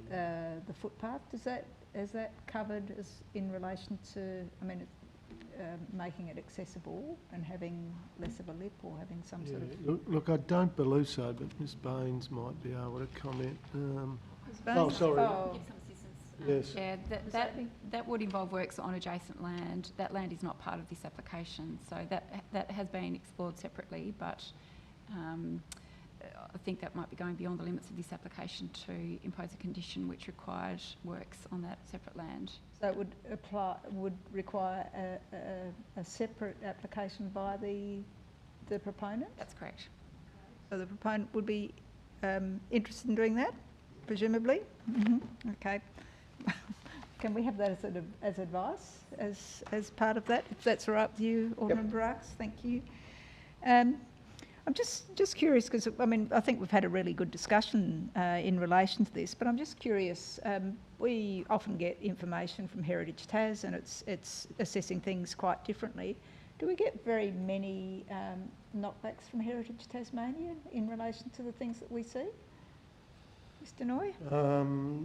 the footpath. Is that covered as in relation to, I mean, making it accessible and having less of a lip or having some sort of... Look, I don't believe so, but Ms Baines might be able to comment. Oh, sorry. Oh. Give some assistance. Yes. Yeah, that would involve works on adjacent land. That land is not part of this application, so that has been explored separately, but I think that might be going beyond the limits of this application to impose a condition which required works on that separate land. So it would require a separate application by the proponent? That's correct. So the proponent would be interested in doing that, presumably? Mm-hmm. Okay. Can we have that as advice, as part of that, if that's all right with you, Alderman Baraks? Thank you. I'm just curious, because I mean, I think we've had a really good discussion in relation to this, but I'm just curious. We often get information from Heritage Tas, and it's assessing things quite differently. Do we get very many knockbacks from Heritage Tasmania in relation to the things that we see? Mr Noy?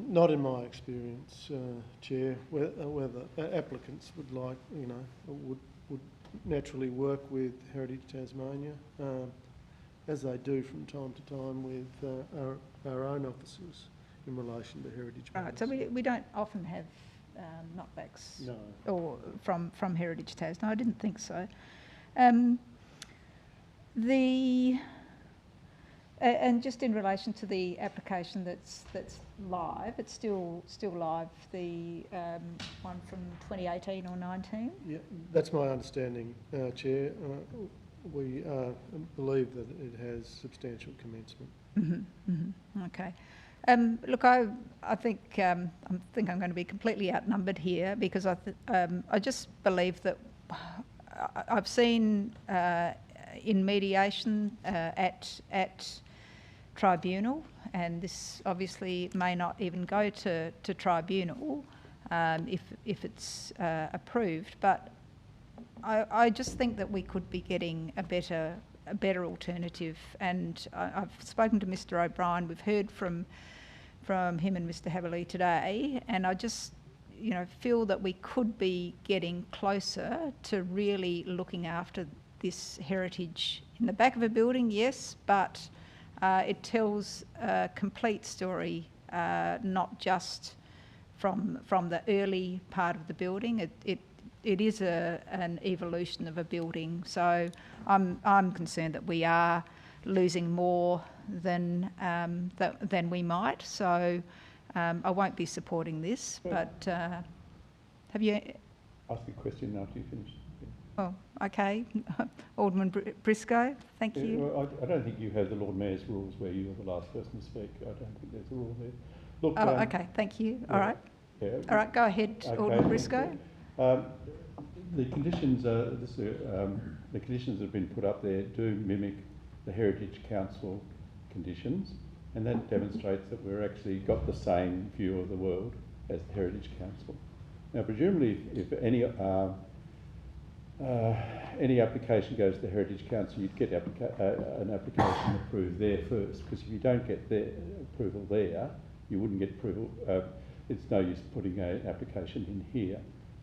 Not in my experience, Chair. Whether applicants would like, you know, would naturally work with Heritage Tasmania, as they do from time to time with our own officers in relation to heritage matters. Right, so we don't often have knockbacks. No. Or from Heritage Tas. No, I didn't think so. And just in relation to the application that's live, it's still live, the one from 2018 or 19? Yeah, that's my understanding, Chair. We believe that it has substantial commencement. Mm-hmm, mm-hmm, okay. Look, I think I'm going to be completely outnumbered here, because I just believe that I've seen in mediation at tribunal, and this obviously may not even go to tribunal if it's approved, but I just think that we could be getting a better alternative. And I've spoken to Mr O'Brien. We've heard from him and Mr Haverley today, and I just, you know, feel that we could be getting closer to really looking after this heritage in the back of a building, yes, but it tells a complete story, not just from the early part of the building. It is an evolution of a building, so I'm concerned that we are losing more than we might. So I won't be supporting this. But have you ask the question after you finish? Oh, okay. Alderman Briscoe, thank you. Well, I don't think you have the Lord Mayor's rules where you are the last person to speak. I don't think there's a rule there. Look. Oh, okay. Thank you. Yeah, all right. Yeah. All right. Go ahead, Okay, Alderman Briscoe. The conditions the conditions that have been put up there do mimic the Heritage Council conditions, and that demonstrates that we're actually got the same view of the world as the Heritage Council. Now, presumably, if any application goes to the Heritage Council, you'd get an application approved there first, because if you don't get their approval there, you wouldn't get approval. It's no use putting an application in here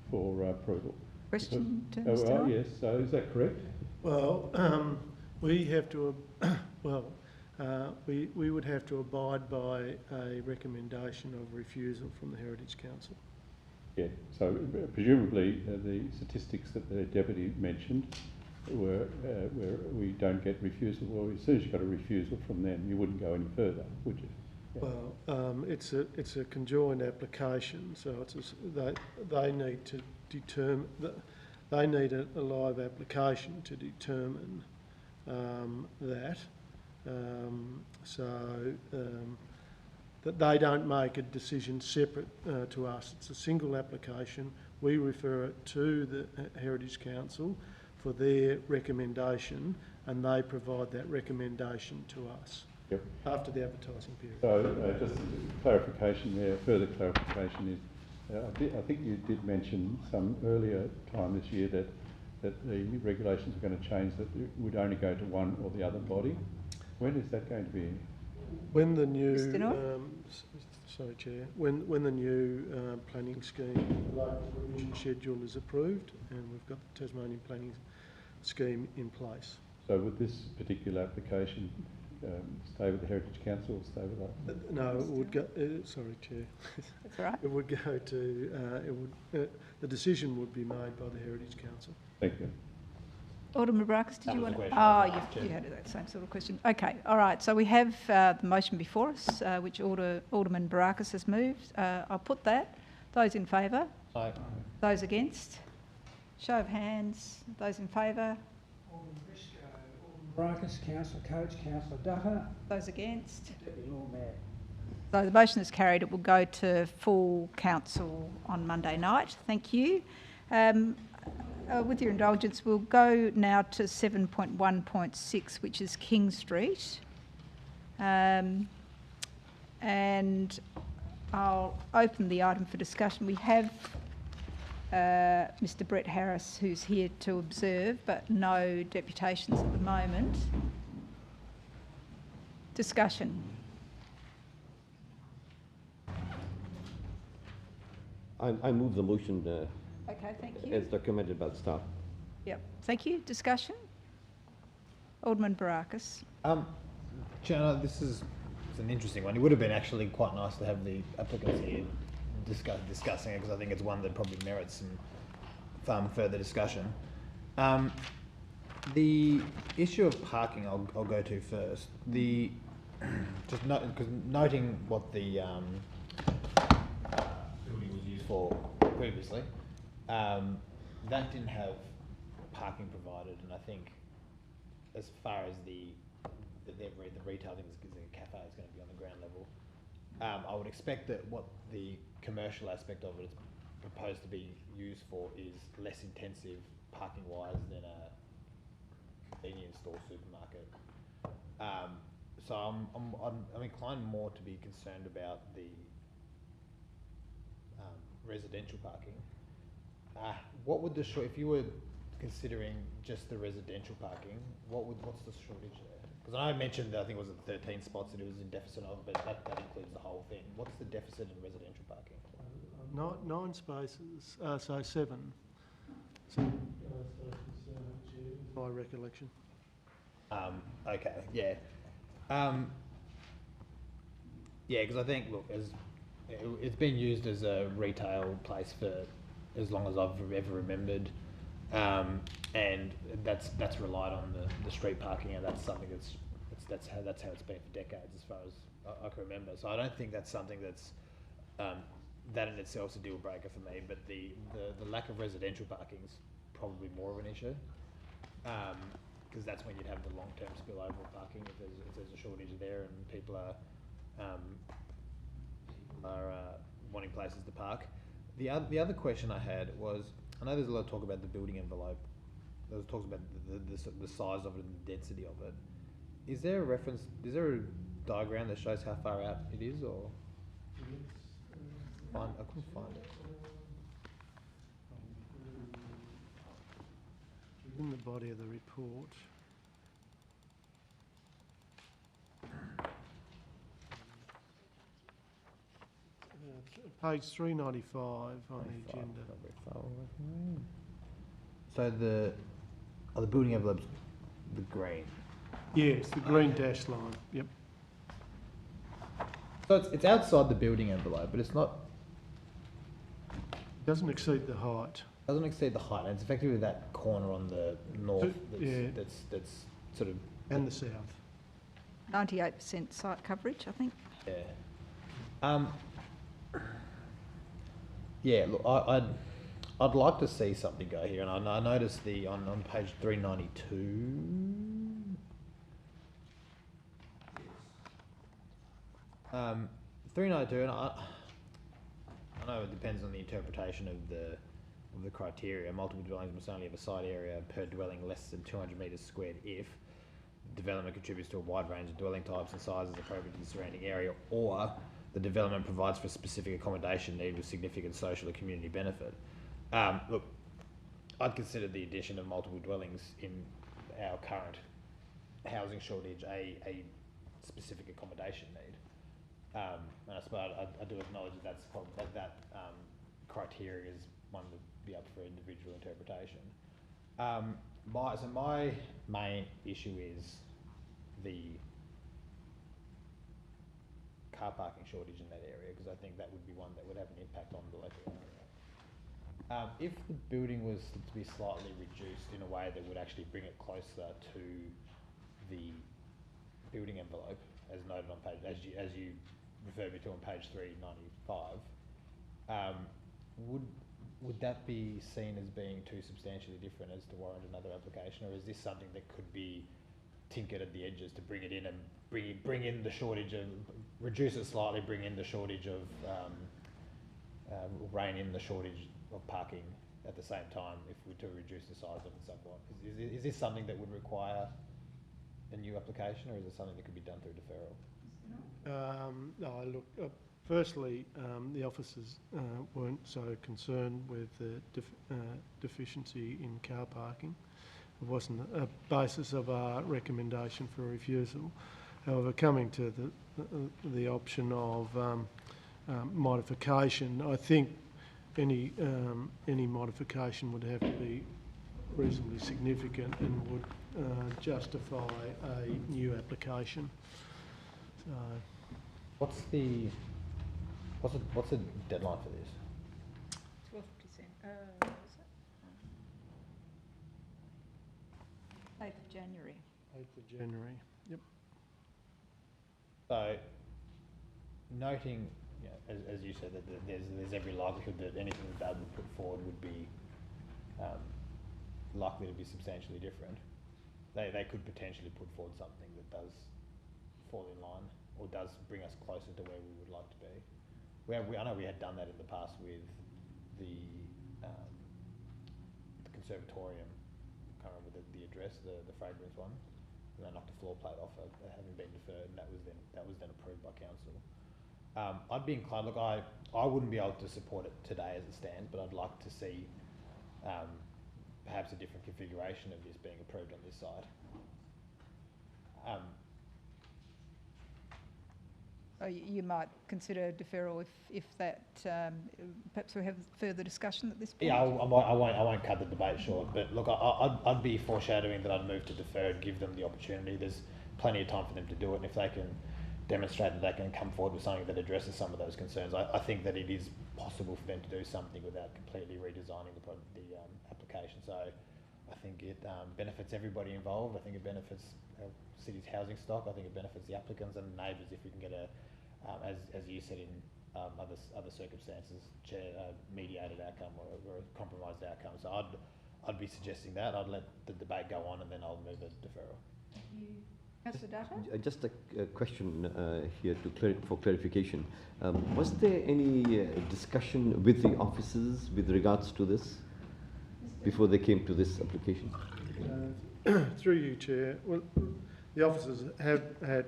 for approval. question to Oh, Mr. Knight? yes, so is that correct? Well, we have to, we would have to abide by a recommendation of refusal from the Heritage Council. Yeah, so presumably the statistics that the deputy mentioned were where we don't get refusal. Well, as soon as you got a refusal from them, you wouldn't go any further, would you? Yeah. Well, it's a conjoined application, so they need to determine they need a live application to determine that. That they don't make a decision separate to us. It's a single application. We refer it to the Heritage Council for their recommendation, and they provide that recommendation to us. Yep. After the advertising period. So just clarification there, further clarification is, I think you did mention some earlier time this year that the regulations are going to change, that it would only go to one or the other body. When is that going to be? When the new, Mr. Knight? sorry Chair, when the new planning scheme, local provision schedule is approved, and we've got the Tasmanian planning scheme in place. So would this particular application stay with the Heritage Council or stay with us? No, it would go. Sorry, Chair. That's all right. It would go to. The decision would be made by the Heritage Council. Thank you. Alderman Baracus, did That you was want the to? question. You had that same sort of question. Okay, all right. So we have the motion before us, which Alderman Baracus has moved. I'll put that. Those in favour? Aye. Those against? Show of hands. Those in favour? Alderman Briscoe, Alderman Baracus, Councillor Coates, Councillor Dutta, Those against? Deputy Lord Mayor. So the motion is carried. It will go to full council on Monday night. Thank you. With your indulgence, we'll go now to 7.1.6, which is King Street. And I'll open the item for discussion. We have Mr. Brett Harris, who's here to observe, but no deputations at the moment. Discussion. I move the motion Okay, thank you. as recommended by the staff. Yep, thank you. Discussion? Alderman Baracus. Chair, this is it's an interesting one. It would have been actually quite nice to have the applicants here discussing it, because I think it's one that probably merits some further discussion. The issue of parking I'll go to first. Noting what the building was used for previously, that didn't have parking provided, and I think as far as the retail thing, the cafe is going to be on the ground level. I would expect that what the commercial aspect of it is proposed to be used for is less intensive parking wise than a convenience store supermarket. So I'm inclined more to be concerned about the residential parking. What would if you were considering just the residential parking, what's the shortage there? Because I mentioned that I think it was at 13 spots that it was in deficit of, but that includes the whole thing. What's the deficit in residential parking? 9 spaces, so 7. My recollection. Okay, yeah. Yeah, because I think, look, it's been used as a retail place for as long as I've ever remembered, and that's relied on the street parking, and that's something that's how it's been for decades, as far as I can remember. So I don't think that's something that's that in itself is a deal breaker for me. But the lack of residential parking is probably more of an issue, because that's when you'd have the long-term spillover of parking if there's a shortage there and people are wanting places to park. The other question I had was, I know there's a lot of talk about the building envelope. There was talks about the size of it and the density of it. Is there a diagram that shows how far out it is, or? I couldn't find it. In the body of the report. Page 395 on the agenda. So the building envelopes the green. Yes, the green dash line, yep. So it's outside the building envelope, but it's not. Doesn't exceed the height. Doesn't exceed the height. And it's effectively that corner on the north Yeah. that's sort of. And the south. 98% site coverage, I think. Yeah. Yeah. Look, I'd like to see something go here, and I noticed on page 392. 392, and I know it depends on the interpretation of the criteria. Multiple dwellings must only have a site area per dwelling less than 200 metres squared if development contributes to a wide range of dwelling types and sizes appropriate to the surrounding area, or the development provides for a specific accommodation need with significant social or community benefit. Look, I'd consider the addition of multiple dwellings in our current housing shortage a specific accommodation need. And I suppose I do acknowledge that that's probably, that criteria is one that would be up for individual interpretation. So my main issue is the car parking shortage in that area, because I think that would be one that would have an impact on the local area. If the building was to be slightly reduced in a way that would actually bring it closer to the building envelope, as noted on page, as you referred me to on page 395, would that be seen as being too substantially different as to warrant another application, or is this something that could be tinkered at the edges to bring it in and bring in the shortage of, reduce it slightly, bring in the shortage of, rein in the shortage of parking at the same time if we to reduce the size of it somewhat? Is this something that would require a new application, or is it something that could be done through deferral? No, look, firstly, the officers weren't so concerned with the deficiency in car parking. It wasn't a basis of our recommendation for refusal. However, coming to the option of modification, I think any modification would have to be reasonably significant and would justify a new application. So, what's the deadline for this? 12th December. 8th of January. 8th of January. Yep. So, noting, you know, as you said, that there's every likelihood that anything that they would put forward would be likely to be substantially different. They could potentially put forward something that does fall in line, or does bring us closer to where we would like to be. I know we had done that in the past with the conservatorium. I can't remember the address, the fragrance one. And they knocked a floor plate off, having been deferred, and that was then approved by council. I'd be inclined. Look, I wouldn't be able to support it today as it stands, but I'd like to see perhaps a different configuration of this being approved on this side. You might consider deferral if that, perhaps we have further discussion at this point. Yeah, I won't cut the debate short, but look, I'd be foreshadowing that I'd move to defer and give them the opportunity. There's plenty of time for them to do it, and if they can demonstrate that they can come forward with something that addresses some of those concerns, I think that it is possible for them to do something without completely redesigning the application. So I think it benefits everybody involved. I think it benefits our city's housing stock. I think it benefits the applicants and neighbours if we can get a, as you said in other circumstances, mediated outcome or a compromised outcome. So I'd be suggesting that. I'd let the debate go on and then I'll move a deferral. Thank you. Councillor Dutta? Just a question here for clarification. Was there any discussion with the officers with regards to this before they came to this application? Through you, Chair. Well, the officers have had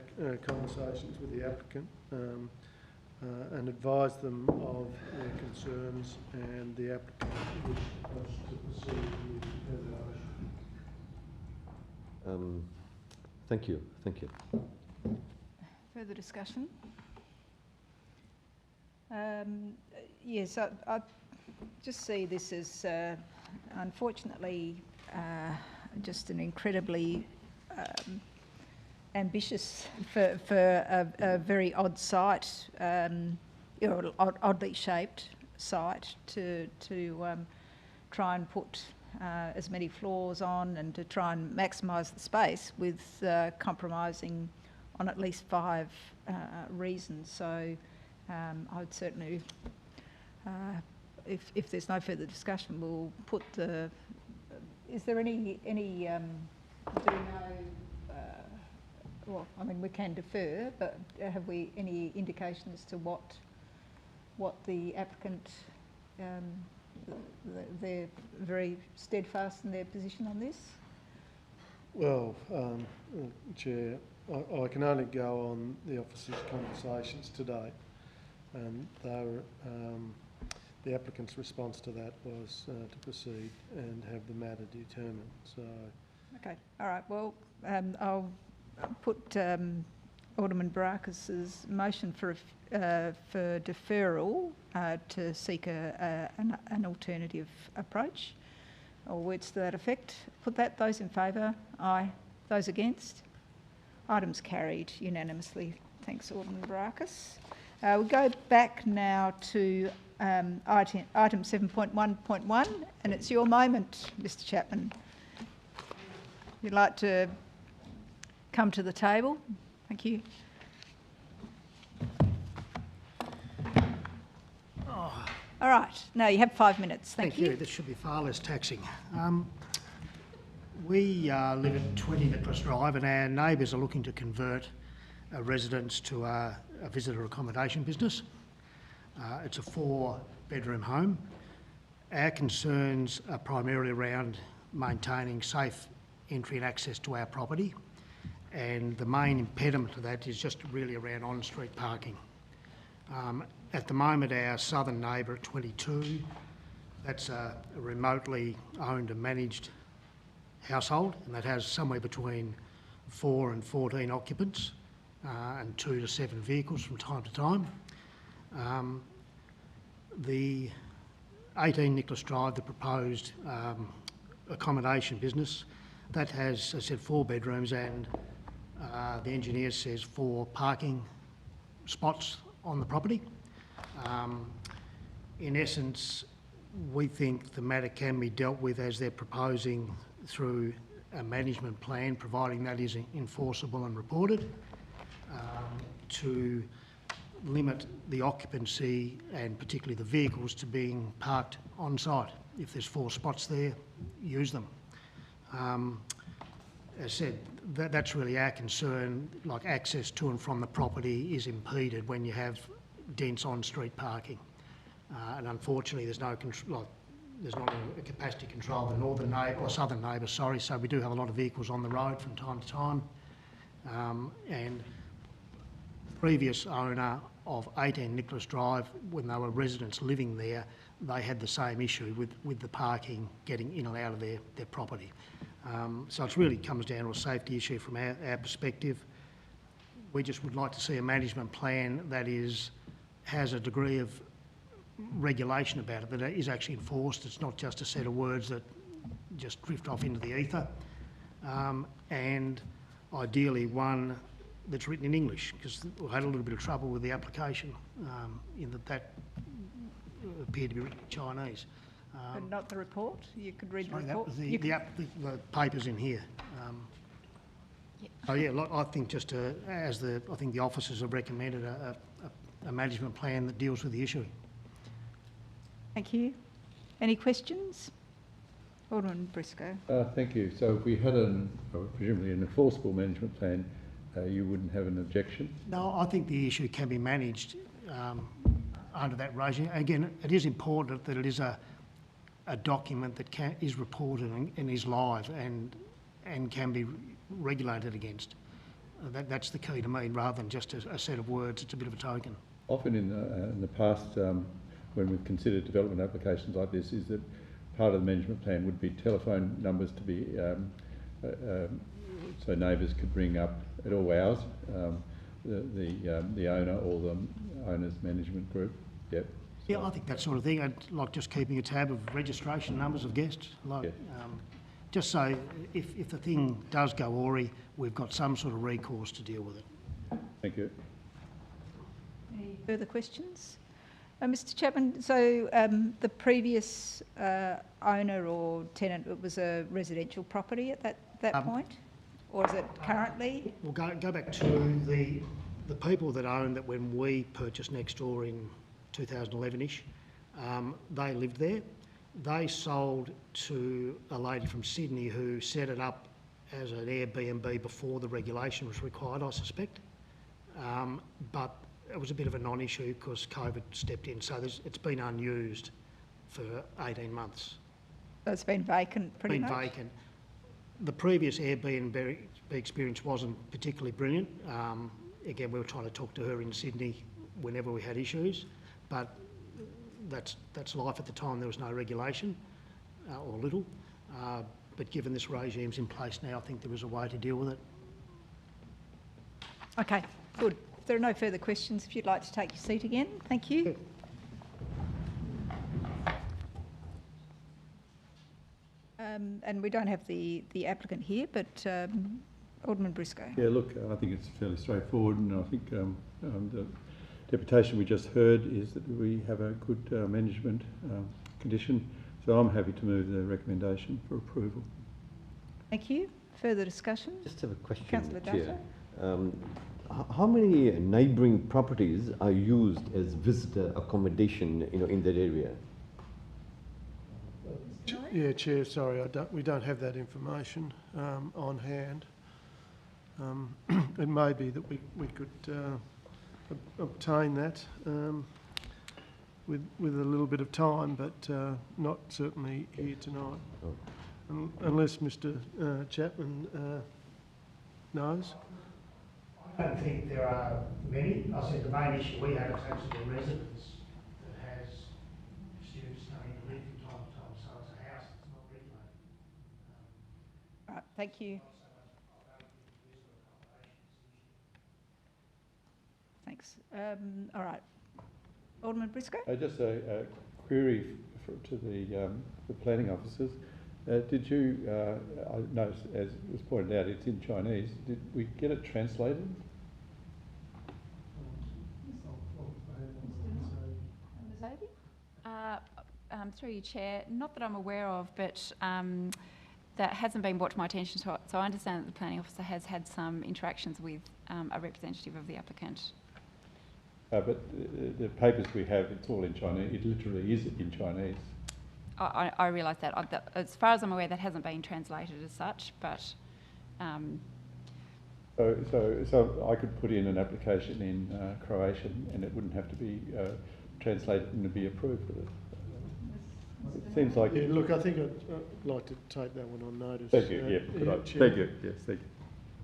conversations with the applicant and advised them of their concerns, and the applicant wishes to proceed with evaluation. Thank you. Thank you. Further discussion? Yes, just see this as, unfortunately, just an incredibly ambitious for a very odd site, or oddly shaped site to try and put as many floors on and to try and maximise the space with compromising on at least 5 reasons. So I would certainly, if there's no further discussion, we'll put the. Is there any do we know? Well, I mean, we can defer, but have we any indication as to what the applicant? They're very steadfast in their position on this. Well, Chair, I can only go on the officers' conversations today, and they were, the applicant's response to that was to proceed and have the matter determined. So. Okay. All right. Well, I'll put Alderman Barakas's motion for deferral to seek an alternative approach, or words to that effect. Put that. Those in favour? Aye. Those against? Items carried unanimously. Thanks, Alderman Barakas. We'll go back now to item 7.1.1, and it's your moment, Mr. Chapman. You'd like to come to the table? Thank you. All right. Now you have 5 minutes. Thank you. This should be far less taxing. We live at 20 Nicholas Drive, and our neighbours are looking to convert a residence to a visitor accommodation business. It's a 4-bedroom home. Our concerns are primarily around maintaining safe entry and access to our property, and the main impediment to that is just really around on-street parking. At the moment, our southern neighbour at 22, that's a remotely owned and managed household, and that has somewhere between 4 and 14 occupants and 2 to 7 vehicles from time to time. The 18 Nicholas Drive, the proposed accommodation business, that has, as I said, 4 bedrooms, and the engineer says 4 parking spots on the property. In essence, we think the matter can be dealt with as they're proposing through a management plan, providing that is enforceable and reported, to limit the occupancy and particularly the vehicles to being parked on site. If there's 4 spots there, use them. As I said, that's really our concern, like access to and from the property is impeded when you have dense on-street parking. And unfortunately there's no there's not a capacity control of the northern neighbour, or southern neighbour, sorry, so we do have a lot of vehicles on the road from time to time. And the previous owner of 18 Nicholas Drive, when they were residents living there, they had the same issue with the parking getting in and out of their property. So it really comes down to a safety issue from our perspective. We just would like to see a management plan that has a degree of regulation about it, that is actually enforced. It's not just a set of words that just drift off into the ether. And ideally one that's written in English, because we had a little bit of trouble with the application in that appeared to be written in Chinese. But not the report? You could read Sorry, the report? that was the papers in here. So yeah, I think just I think the officers have recommended a management plan that deals with the issue. Thank you. Any questions? Alderman Briscoe. Thank you. So if we had presumably an enforceable management plan, you wouldn't have an objection? No, I think the issue can be managed under that regime. Again, it is important that it is a document that is reported and is live and can be regulated against. That's the key to me, rather than just a set of words. It's a bit of a token. Often in the past, when we've considered development applications like this, is that part of the management plan would be telephone numbers to be so neighbours could ring up at all hours the owner or the owner's management group. Yep. Yeah, I think that sort of thing. I'd like just keeping a tab of registration numbers of guests. Like, Yeah. just so if the thing does go awry, we've got some sort of recourse to deal with it. Thank you. Any further questions? Mr Chapman, so the previous owner or tenant, it was a residential property at that point? Or is it currently? We'll go back to the people that owned that when we purchased next door in 2011-ish. They lived there. They sold to a lady from Sydney who set it up as an Airbnb before the regulation was required, I suspect. But it was a bit of a non-issue because COVID stepped in, so it's been unused for 18 months. So it's been vacant pretty much? Been vacant. The previous Airbnb experience wasn't particularly brilliant. Again, we were trying to talk to her in Sydney whenever we had issues, but that's life. At the time there was no regulation, or little, but given this regime's in place now, I think there is a way to deal with it. Okay, good. If there are no further questions, if you'd like to take your seat again, thank you. And we don't have the applicant here, but Alderman Briscoe. Yeah, look, I think it's fairly straightforward, and I think the deputation we just heard is that we have a good management condition, so I'm happy to move the recommendation for approval. Thank you. Further discussion? Just have a question, Councillor Chair. Dutta. How many neighbouring properties are used as visitor accommodation, in that area? Yeah, Chair, sorry, we don't have that information on hand. It may be that we could obtain that with a little bit of time, but not certainly here tonight. Oh. Unless Mr Chapman knows. I don't think there are many. I said the main issue we have is actually the residence that has students coming to live from time to time, so it's a house that's not regulated. Right, thank you. Thanks. All right. Alderman Briscoe? Just a query to the planning officers. Did you, I noticed, as was pointed out, it's in Chinese. Did we get it translated? Through you, Chair, not that I'm aware of, but that hasn't been brought to my attention. So I understand that the planning officer has had some interactions with a representative of the applicant. But the papers we have, it's all in Chinese. It literally is in Chinese. I realise that. As far as I'm aware, that hasn't been translated as such, but... So I could put in an application in Croatian and it wouldn't have to be translated and to be approved with it. It seems like... Yeah, look, I think I'd like to take that one on notice. Thank you, yeah. Thank you, yes, thank you.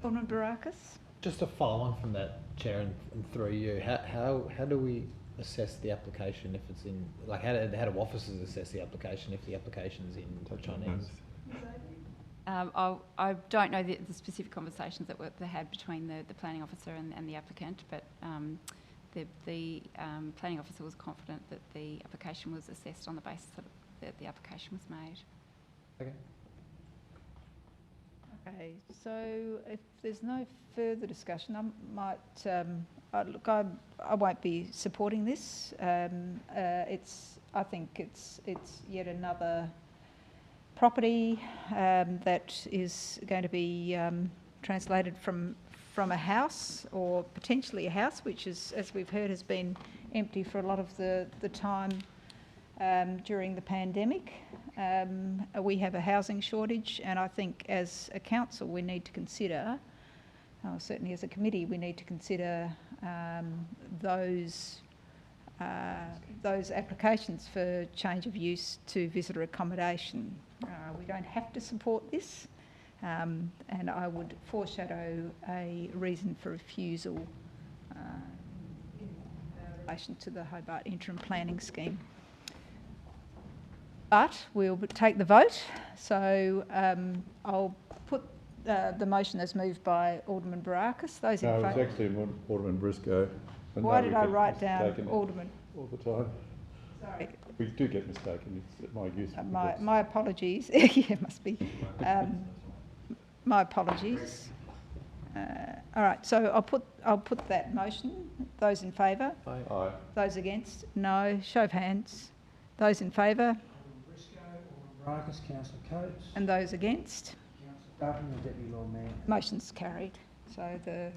Alderman Barakis? Just to follow on from that, Chair, and through you, how do we assess the application if it's in, like, how do officers assess the application if the application's in Chinese? I don't know the specific conversations that they had between the planning officer and the applicant, but the planning officer was confident that the application was assessed on the basis that the application was made. Okay. Okay, so if there's no further discussion, I might, look, I won't be supporting this. I think it's yet another property that is going to be translated from a house, or potentially a house, which is, as we've heard, has been empty for a lot of the time during the pandemic. We have a housing shortage, and I think as a council we need to consider, certainly as a committee, we need to consider those applications for change of use to visitor accommodation. We don't have to support this, and I would foreshadow a reason for refusal in relation to the Hobart interim planning scheme. But we'll take the vote, so I'll put the motion as moved by Alderman Barakis. Those in favour? No, it was actually Alderman Briscoe. Why did I write down Alderman? All the time. Sorry. We do get mistaken, it's my use of the words. My apologies. Yeah, must be. My apologies. All right, so I'll put that motion. Those in favour? Aye. Those against? No. Show of hands. Those in favour? Marcus, Councillor Coates. And those against? Councillor Dutton, the Deputy Lord Mayor. Motion's carried. So the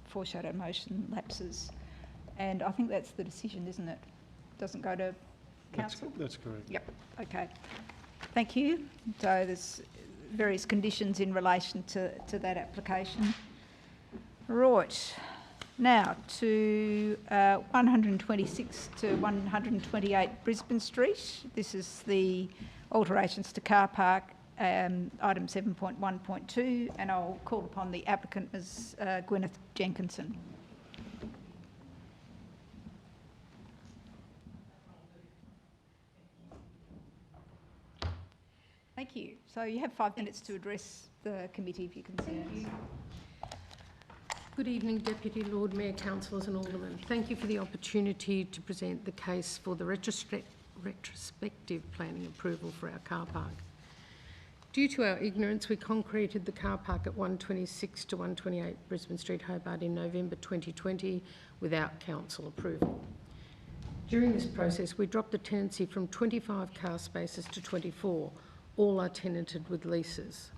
foreshadow motion lapses. And I think that's the decision, isn't it? Doesn't go to council? That's correct. Yep, okay. Thank you. So there's various conditions in relation to that application. Right. Now to 126 to 128 Brisbane Street. This is the alterations to car park, item 7.1.2, and I'll call upon the applicant, Ms Gwyneth Jenkinson. Thank you. So you have 5 minutes to address the committee of your concerns. Good evening, Deputy Lord Mayor, councillors and aldermen. Thank you for the opportunity to present the case for the retrospective planning approval for our car park. Due to our ignorance, we concreted the car park at 126 to 128 Brisbane Street, Hobart in November 2020 without council approval. During this process, we dropped the tenancy from 25 car spaces to 24. All are tenanted with leases.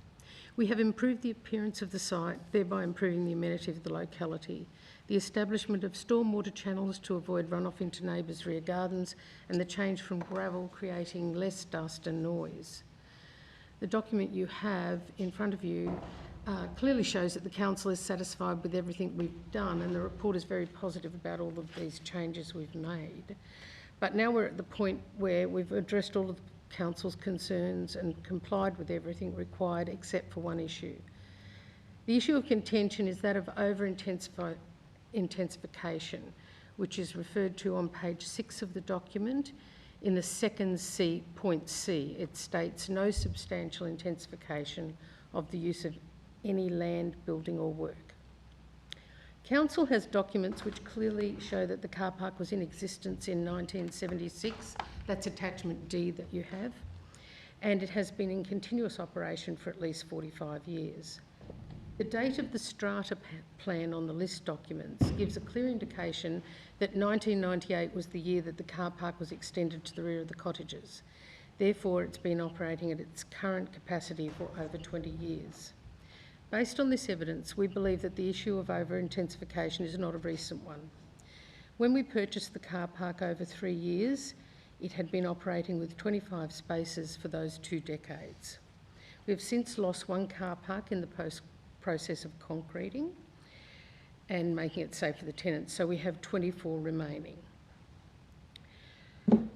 We have improved the appearance of the site, thereby improving the amenity of the locality, the establishment of stormwater channels to avoid runoff into neighbours' rear gardens, and the change from gravel creating less dust and noise. The document you have in front of you clearly shows that the council is satisfied with everything we've done, and the report is very positive about all of these changes we've made. But now we're at the point where we've addressed all of the council's concerns and complied with everything required except for one issue. The issue of contention is that of over-intensification, which is referred to on page 6 of the document. In the second point C, it states no substantial intensification of the use of any land, building or work. Council has documents which clearly show that the car park was in existence in 1976. That's attachment D that you have. And it has been in continuous operation for at least 45 years. The date of the strata plan on the list documents gives a clear indication that 1998 was the year that the car park was extended to the rear of the cottages. Therefore, it's been operating at its current capacity for over 20 years. Based on this evidence, we believe that the issue of over-intensification is not a recent one. When we purchased the car park over 3 years, it had been operating with 25 spaces for those 2 decades. We have since lost 1 car park in the process of concreting and making it safe for the tenants, so we have 24 remaining.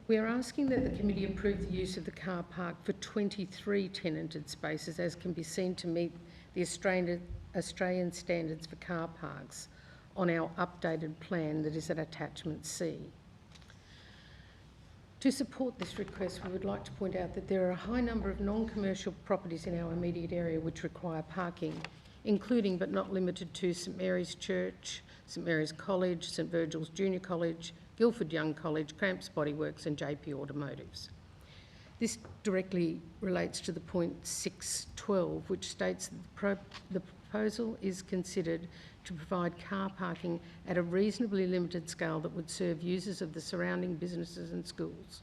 We are asking that the committee approve the use of the car park for 23 tenanted spaces, as can be seen to meet the Australian standards for car parks on our updated plan that is at attachment C. To support this request, we would like to point out that there are a high number of non-commercial properties in our immediate area which require parking, including but not limited to St Mary's Church, St Mary's College, St Virgil's Junior College, Guildford Young College, Cramps Bodyworks and JP Automotives. This directly relates to the point 6.12, which states that the proposal is considered to provide car parking at a reasonably limited scale that would serve users of the surrounding businesses and schools.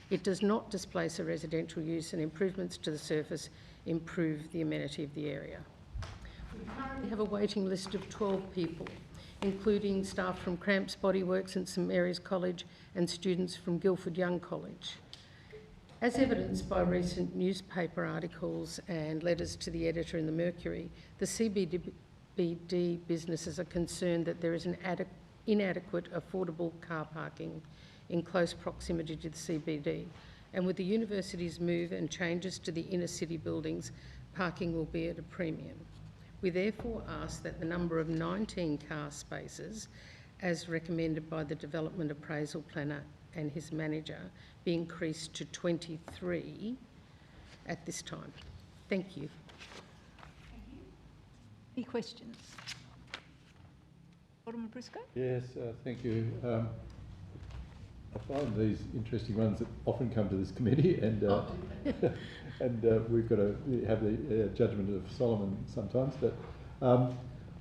It does not displace a residential use, and improvements to the surface improve the amenity of the area. We currently have a waiting list of 12 people, including staff from Cramps Bodyworks and St Mary's College and students from Guildford Young College. As evidenced by recent newspaper articles and letters to the editor in the Mercury, the CBD businesses are concerned that there is an inadequate affordable car parking in close proximity to the CBD, and with the university's move and changes to the inner city buildings, parking will be at a premium. We therefore ask that the number of 19 car spaces, as recommended by the Development Appraisal Planner and his manager, be increased to 23 at this time. Thank you. Any questions? Alderman Briscoe? Yes, thank you. I find these interesting ones that often come to this committee, and we've got to have the judgment of Solomon sometimes. But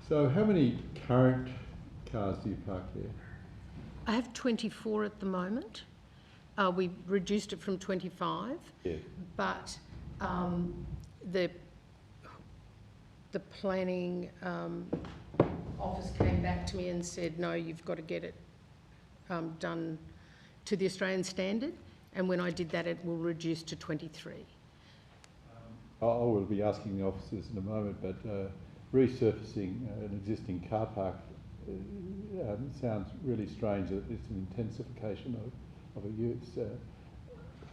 so, how many current cars do you park there? I have 24 at the moment. We reduced it from 25, but the planning office came back to me and said, no, you've got to get it done to the Australian standard, and when I did that, it will reduce to 23. I will be asking the officers in a moment, but resurfacing an existing car park sounds really strange that it's an intensification of a use.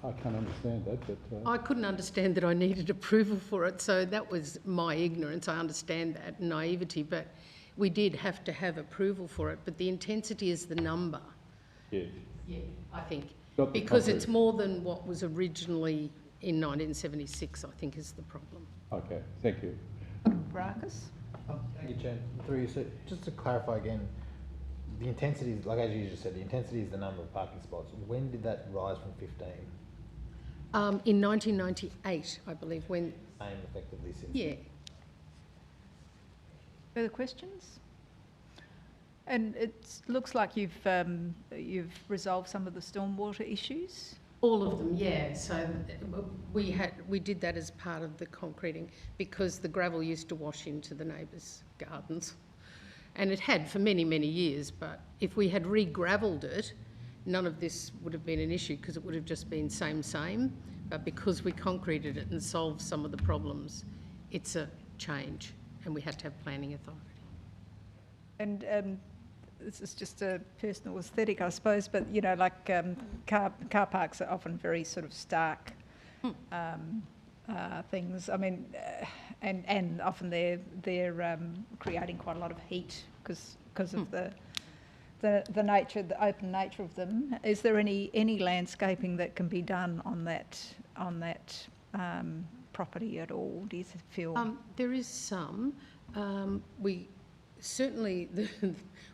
I can't understand that, but... I couldn't understand that I needed approval for it, so that was my ignorance. I understand that, naivety, but we did have to have approval for it, but the intensity is the number. Yeah. Yeah, I think. Because it's more than what was originally in 1976, I think, is the problem. Okay, thank you. Marcus? Thank you, Chair. Through you, so just to clarify again, the intensity, like as you just said, the intensity is the number of parking spots. When did that rise from 15? In 1998, I believe, when... Same effectively since. Yeah. Further questions? And it looks like you've resolved some of the stormwater issues. All of them, yeah. So we did that as part of the concreting because the gravel used to wash into the neighbours' gardens, and it had for many, many years. But if we had re-gravelled it, none of this would have been an issue because it would have just been same. But because we concreted it and solved some of the problems, it's a change, and we had to have planning authority. And this is just a personal aesthetic, I suppose, but you know, like car parks are often very sort of stark things. I mean, and often they're creating quite a lot of heat because of the nature, the open nature of them. Is there any landscaping that can be done on that property at all? Do you feel? There is some. We certainly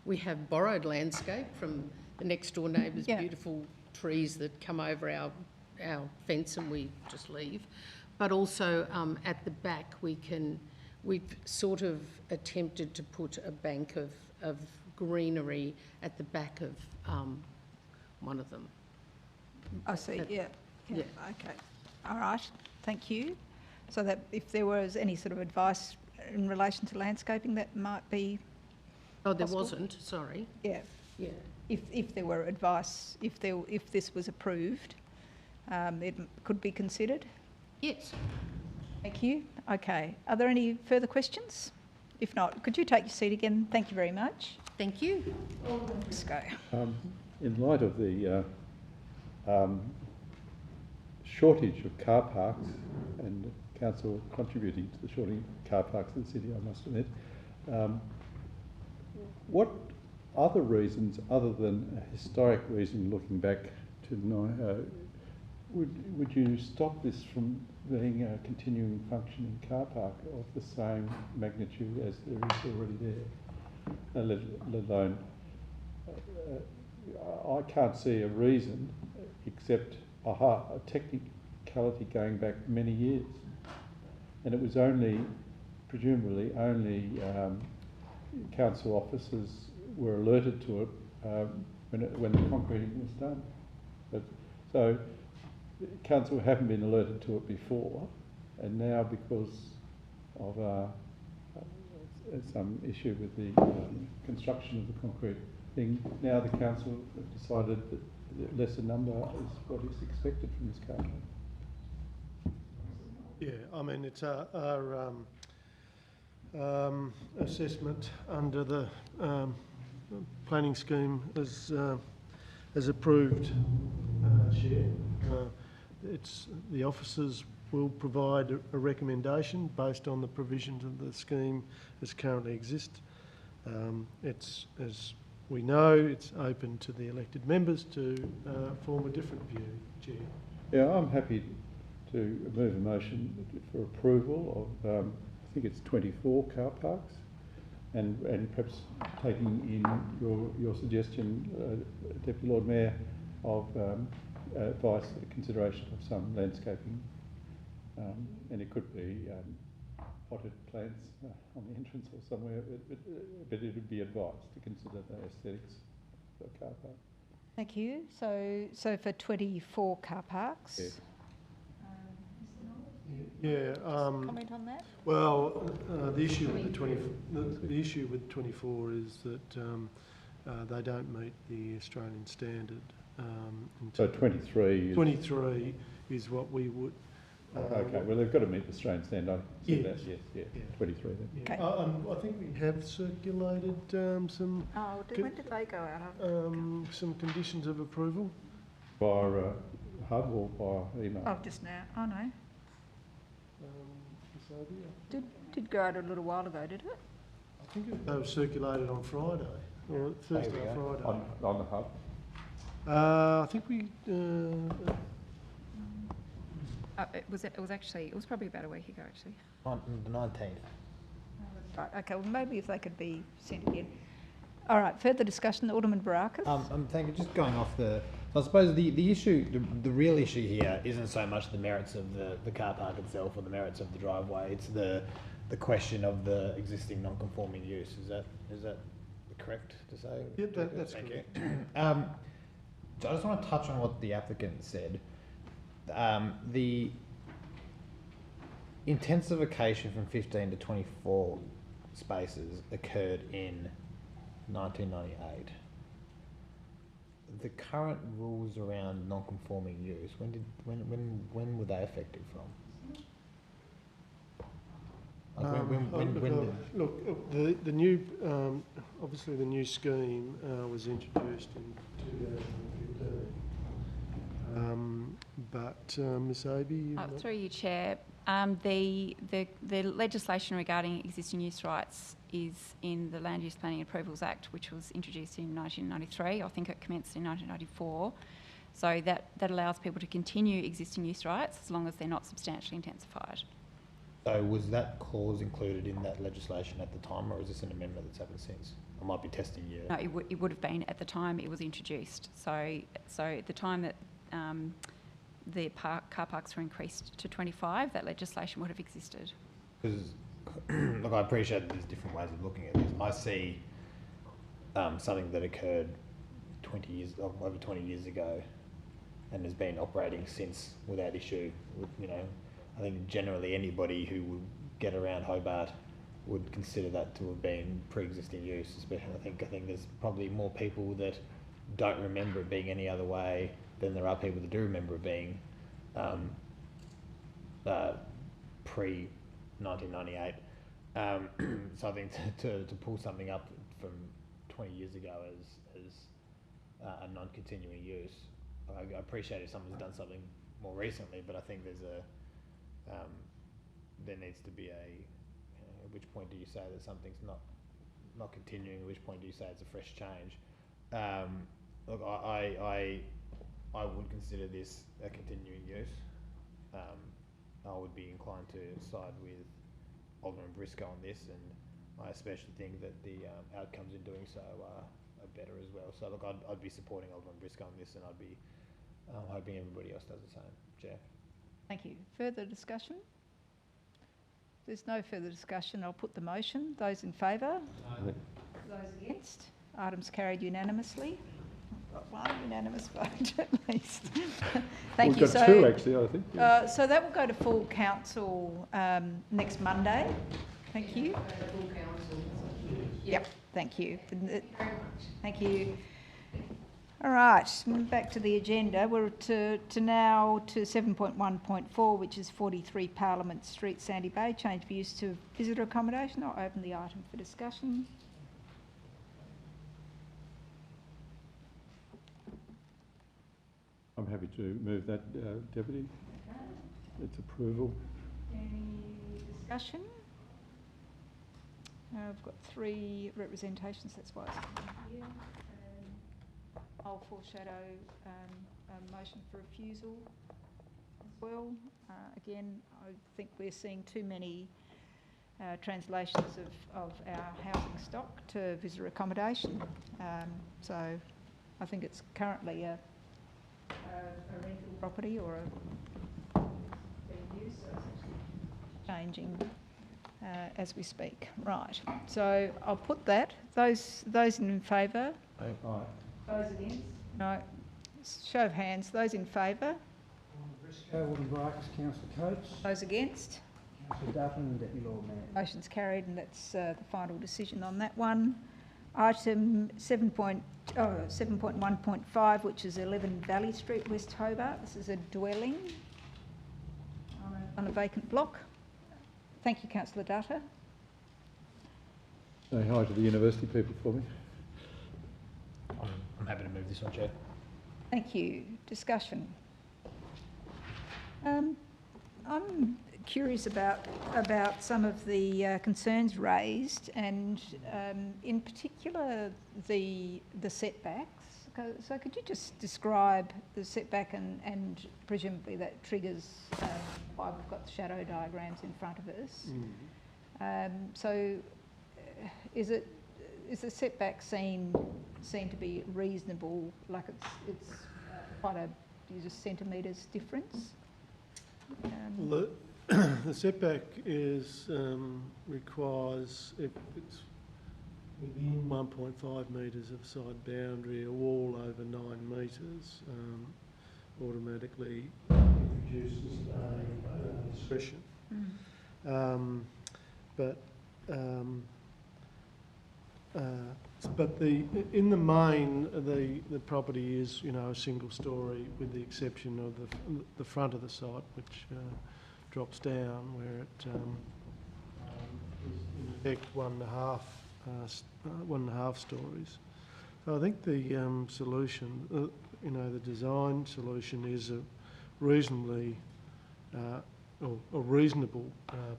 we have borrowed landscape from the next door neighbours' beautiful trees that come over our fence and we just leave. But also at the back we've sort of attempted to put a bank of greenery at the back of one of them. I see, yeah. Okay, all right, thank you. So that if there was any sort of advice in relation to landscaping that might be there possible? wasn't, sorry. Yeah. If there were advice, if this was approved, it could be considered? Yes. Thank you. Okay. Are there any further questions? If not, could you take your seat again? Thank you very much. Thank you. Let's go. In light of the shortage of car parks and council contributing to the shortage of car parks in the city, I must admit, what other reasons, other than a historic reason looking back to would you stop this from being a continuing functioning car park of the same magnitude as there is already there? Let alone, I can't see a reason except a technicality going back many years, and it was presumably only council officers were alerted to it when the concreting was done. But so council haven't been alerted to it before, and now because of some issue with the construction of the concrete thing, now the council have decided that the lesser number is what is expected from this car. Yeah, I mean, it's our assessment under the planning scheme as approved, Chair. It's the officers will provide a recommendation based on the provisions of the scheme as currently exist. It's, as we know, it's open to the elected members to form a different view, Chair. Yeah, I'm happy to move a motion for approval of, I think it's 24 car parks, and perhaps taking in your suggestion, Deputy Lord Mayor, advice, consideration of some landscaping, and it could be potted plants on the entrance or somewhere, but it would be advised to consider the aesthetics of a car park. Thank you. So for 24 car parks. Yes. Yeah. Comment on that? Well, the issue with the issue with 24 is that they don't meet the Australian standard. So 23 is... 23 is what we would... okay, well they've got to meet the Australian standard. Yes. That, yes, yeah, 23 then. Yeah. Okay. I think we have circulated some... Oh, when did they go out? some conditions of approval. Via hub or via email? Oh, just now. Oh, no. Did go out a little while ago, did it? I think they were circulated on Friday, or Thursday or Friday. On the hub? I think we... It was probably about a week ago, actually. On the 19th. Right, okay, well, maybe if they could be sent again. All right, further discussion, Alderman Barakis. Thank you. Just going off I suppose the issue, the real issue here isn't so much the merits of the car park itself or the merits of the driveway. It's the question of the existing non-conforming use. Is that correct to say? Yep, that's correct. I just want to touch on what the applicant said. The intensification from 15 to 24 spaces occurred in 1998. The current rules around non-conforming use, when were they effective from? Look, the new, obviously the new scheme was introduced in 2015. But Ms Abbey? Through you, Chair. The legislation regarding existing use rights is in the Land Use Planning and Approvals Act, which was introduced in 1993. I think it commenced in 1994. So that allows people to continue existing use rights as long as they're not substantially intensified. So was that clause included in that legislation at the time, or is this an amendment that's happened since? I might be testing you. No, it would have been at the time it was introduced. So at the time that the car parks were increased to 25, that legislation would have existed. Because, look, I appreciate that there's different ways of looking at this. I see something that occurred over 20 years ago, and has been operating since without issue. I think generally anybody who would get around Hobart would consider that to have been pre-existing use. Especially, I think there's probably more people that don't remember it being any other way than there are people that do remember it being pre-1998. So I think to pull something up from 20 years ago as a non-continuing use, I appreciate if someone's done something more recently, but I think there needs to be at which point do you say that something's not continuing, at which point do you say it's a fresh change? Look, I would consider this a continuing use. I would be inclined to side with Alderman Briscoe on this, and I especially think that the outcomes in doing so are better as well. So look, I'd be supporting Alderman Briscoe on this, and I'd be hoping everybody else does the same. Chair. Thank you. Further discussion? If there's no further discussion, I'll put the motion. Those in favour? Aye. Those against? Items carried unanimously. Got one unanimous vote at least. Thank you. We've got two actually, I think. Yeah. So that will go to full council next Monday. Thank you. Yep, thank you. Thank you. All right, back to the agenda. We're now to 7.1.4, which is 43 Parliament Street, Sandy Bay, change of use to visitor accommodation. I'll open the item for discussion. I'm happy to move that, Deputy. Okay. It's approval. Any discussion? I've got 3 representations, that's why it's here. I'll foreshadow a motion for refusal as well. Again, I think we're seeing too many translations of our housing stock to visitor accommodation. So I think it's currently a a rental property or a being used, so it's actually changing as we speak. Right, so I'll put that. Those in favour? Aye. Those against? No. Show of hands. Those in favour? Briscoe, Alderman Brackus, Councillor Coates. Those against? Councillor Dutton and Deputy Lord Mayor. Motion's carried, and that's the final decision on that one. Item 7.1.5, which is 11 Valley Street, West Hobart. This is a dwelling on a vacant block. Thank you, Councillor Dutta. Say hi to the university people for me. I'm happy to move this one, Chair. Thank you. Discussion. I'm curious about some of the concerns raised, and in particular the setbacks. So could you just describe the setback, and presumably that triggers why we've got the shadow diagrams in front of us. So is the setback seen to be reasonable? Like it's quite a just centimetres difference? Well, the setback is requires, if it's within 1.5 metres of side boundary, a wall over 9 metres automatically produces a discretion. But in the main, the property is, a single story, with the exception of the front of the site, which drops down, where it is in effect 1.5 stories. So I think the solution, the design solution, is a reasonably or a reasonable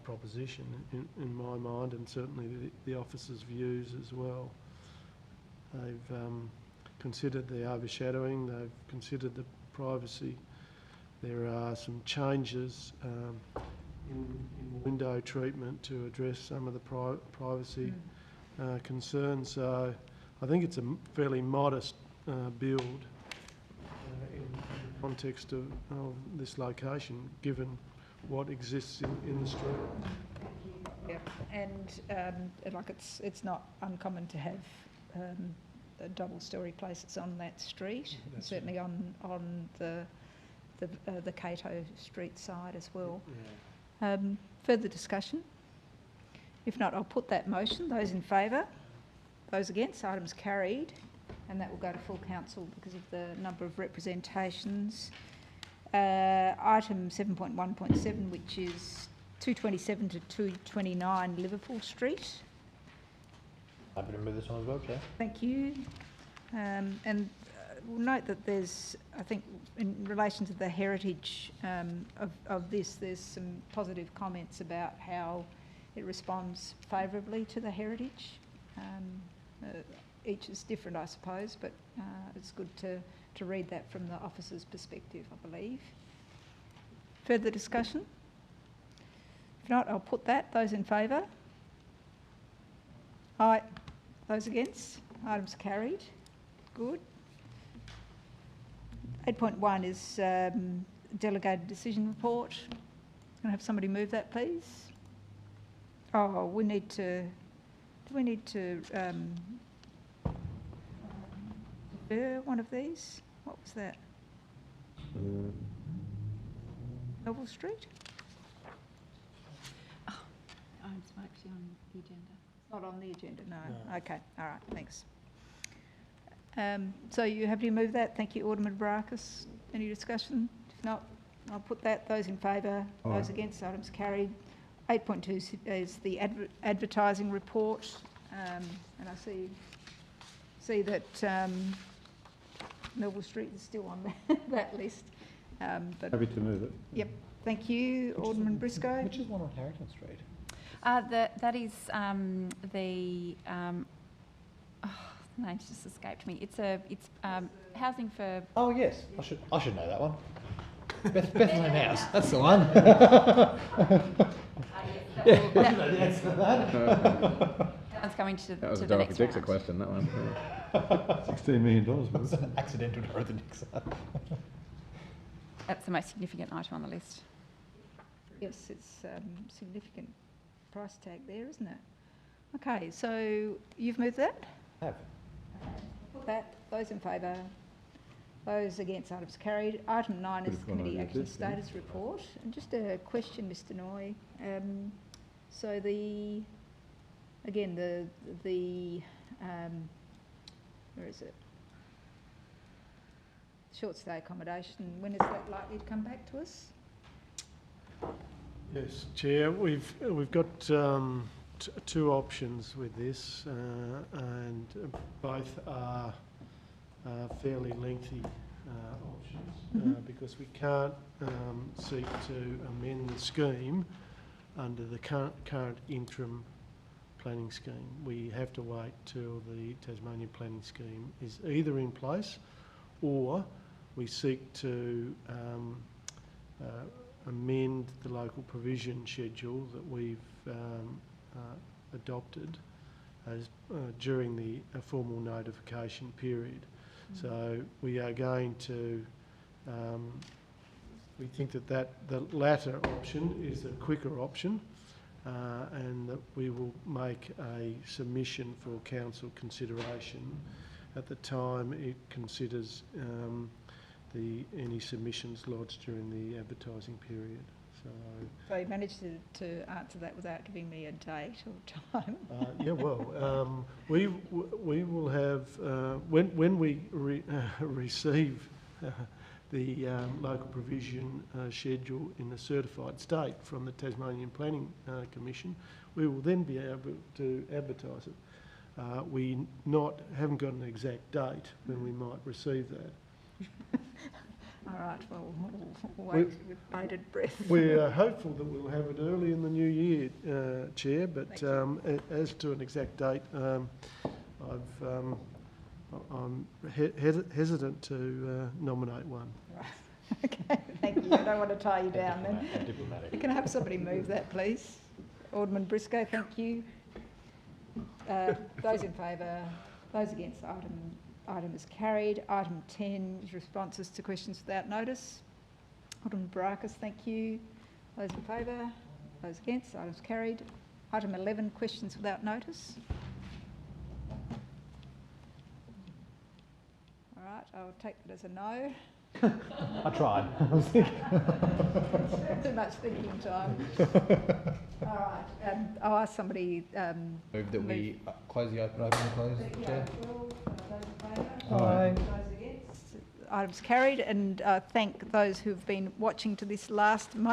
proposition in my mind, and certainly the officers' views as well. They've considered the overshadowing, they've considered the privacy. There are some changes in window treatment to address some of the privacy concerns. So I think it's a fairly modest build in the context of this location, given what exists in the street. Yeah, and like it's not uncommon to have double-storey places on that street. That's certainly on the Cato Street side as well. Yeah. Further discussion? If not, I'll put that motion. Those in favour? Those against? Items carried, and that will go to full council because of the number of representations. Item 7.1.7, which is 227 to 229 Liverpool Street. Happy to move this one as well, Chair. Thank you. And we'll note that there's, I think, in relation to the heritage of this, there's some positive comments about how it responds favourably to the heritage. Each is different, I suppose, but it's good to read that from the officer's perspective, I believe. Further discussion? If not, I'll put that. Those in favour? Aye. Those against? Items carried. Good. 8.1 is delegated decision report. Can I have somebody move that, please? Oh, we need to... Do we need to defer one of these? What was that? Noble Street? Oh, it's actually on the agenda. Not on the agenda, no. Okay, all right, thanks. So you happy to move that? Thank you, Alderman Brackus. Any discussion? If not, I'll put that. Those in favour, those against, items carried. 8.2 is the advertising report, and I see that Melville Street is still on that list. But Happy to move it. Yep, thank you, Alderman Briscoe. Which is one on Harrington Street? That is the name's just escaped me. It's housing for. Oh yes, I should know that one. Bethlehem House. That's the one. That one's coming to That was to a the Dorothy next Dixon round. question, that one. $16 million. It's an accidental Dorothy Dixon. That's the most significant item on the list. Yes, it's significant price tag there, isn't it? Okay, so you've moved that? I have. Put that. Those in favour? Those against? Items carried. Item 9 is the committee action status report. And just a question, Mr. Noy. So the where is it? Short stay accommodation. When is that likely to come back to us? Yes, Chair, we've got two options with this, and both are fairly lengthy options, because we can't seek to amend the scheme under the current interim planning scheme. We have to wait till the Tasmanian planning scheme is either in place, or we seek to amend the local provision schedule that we've adopted as during the formal notification period. So we are going to, we think that the latter option is the quicker option, and that we will make a submission for council consideration at the time it considers any submissions lodged during the advertising period. So you managed to answer that without giving me a date or time. Yeah, well, we will have when we receive the local provision schedule in a certified state from the Tasmanian Planning Commission, we will then be able to advertise it. We haven't got an exact date when we might receive that. All right, well, we'll wait with bated breath. We're hopeful that we'll have it early in the new year, Chair, but as to an exact date, I'm hesitant to nominate one. Right. Okay, thank you. I don't want to tie you down then. Diplomatic. Can I have somebody move that, please? Alderman Briscoe, thank you. Those in favour, those against, item is carried. Item 10 is responses to questions without notice. Alderman Barakis, thank you. Those in favour, those against, item is carried. Item 11, questions without notice. All right, I'll take that as a no. I tried. Too much thinking time. All right, I'll ask somebody. Move that we close the open and close, Chair. Those in favour? Aye. Those against? Items carried, and thank those who've been watching to this last moment.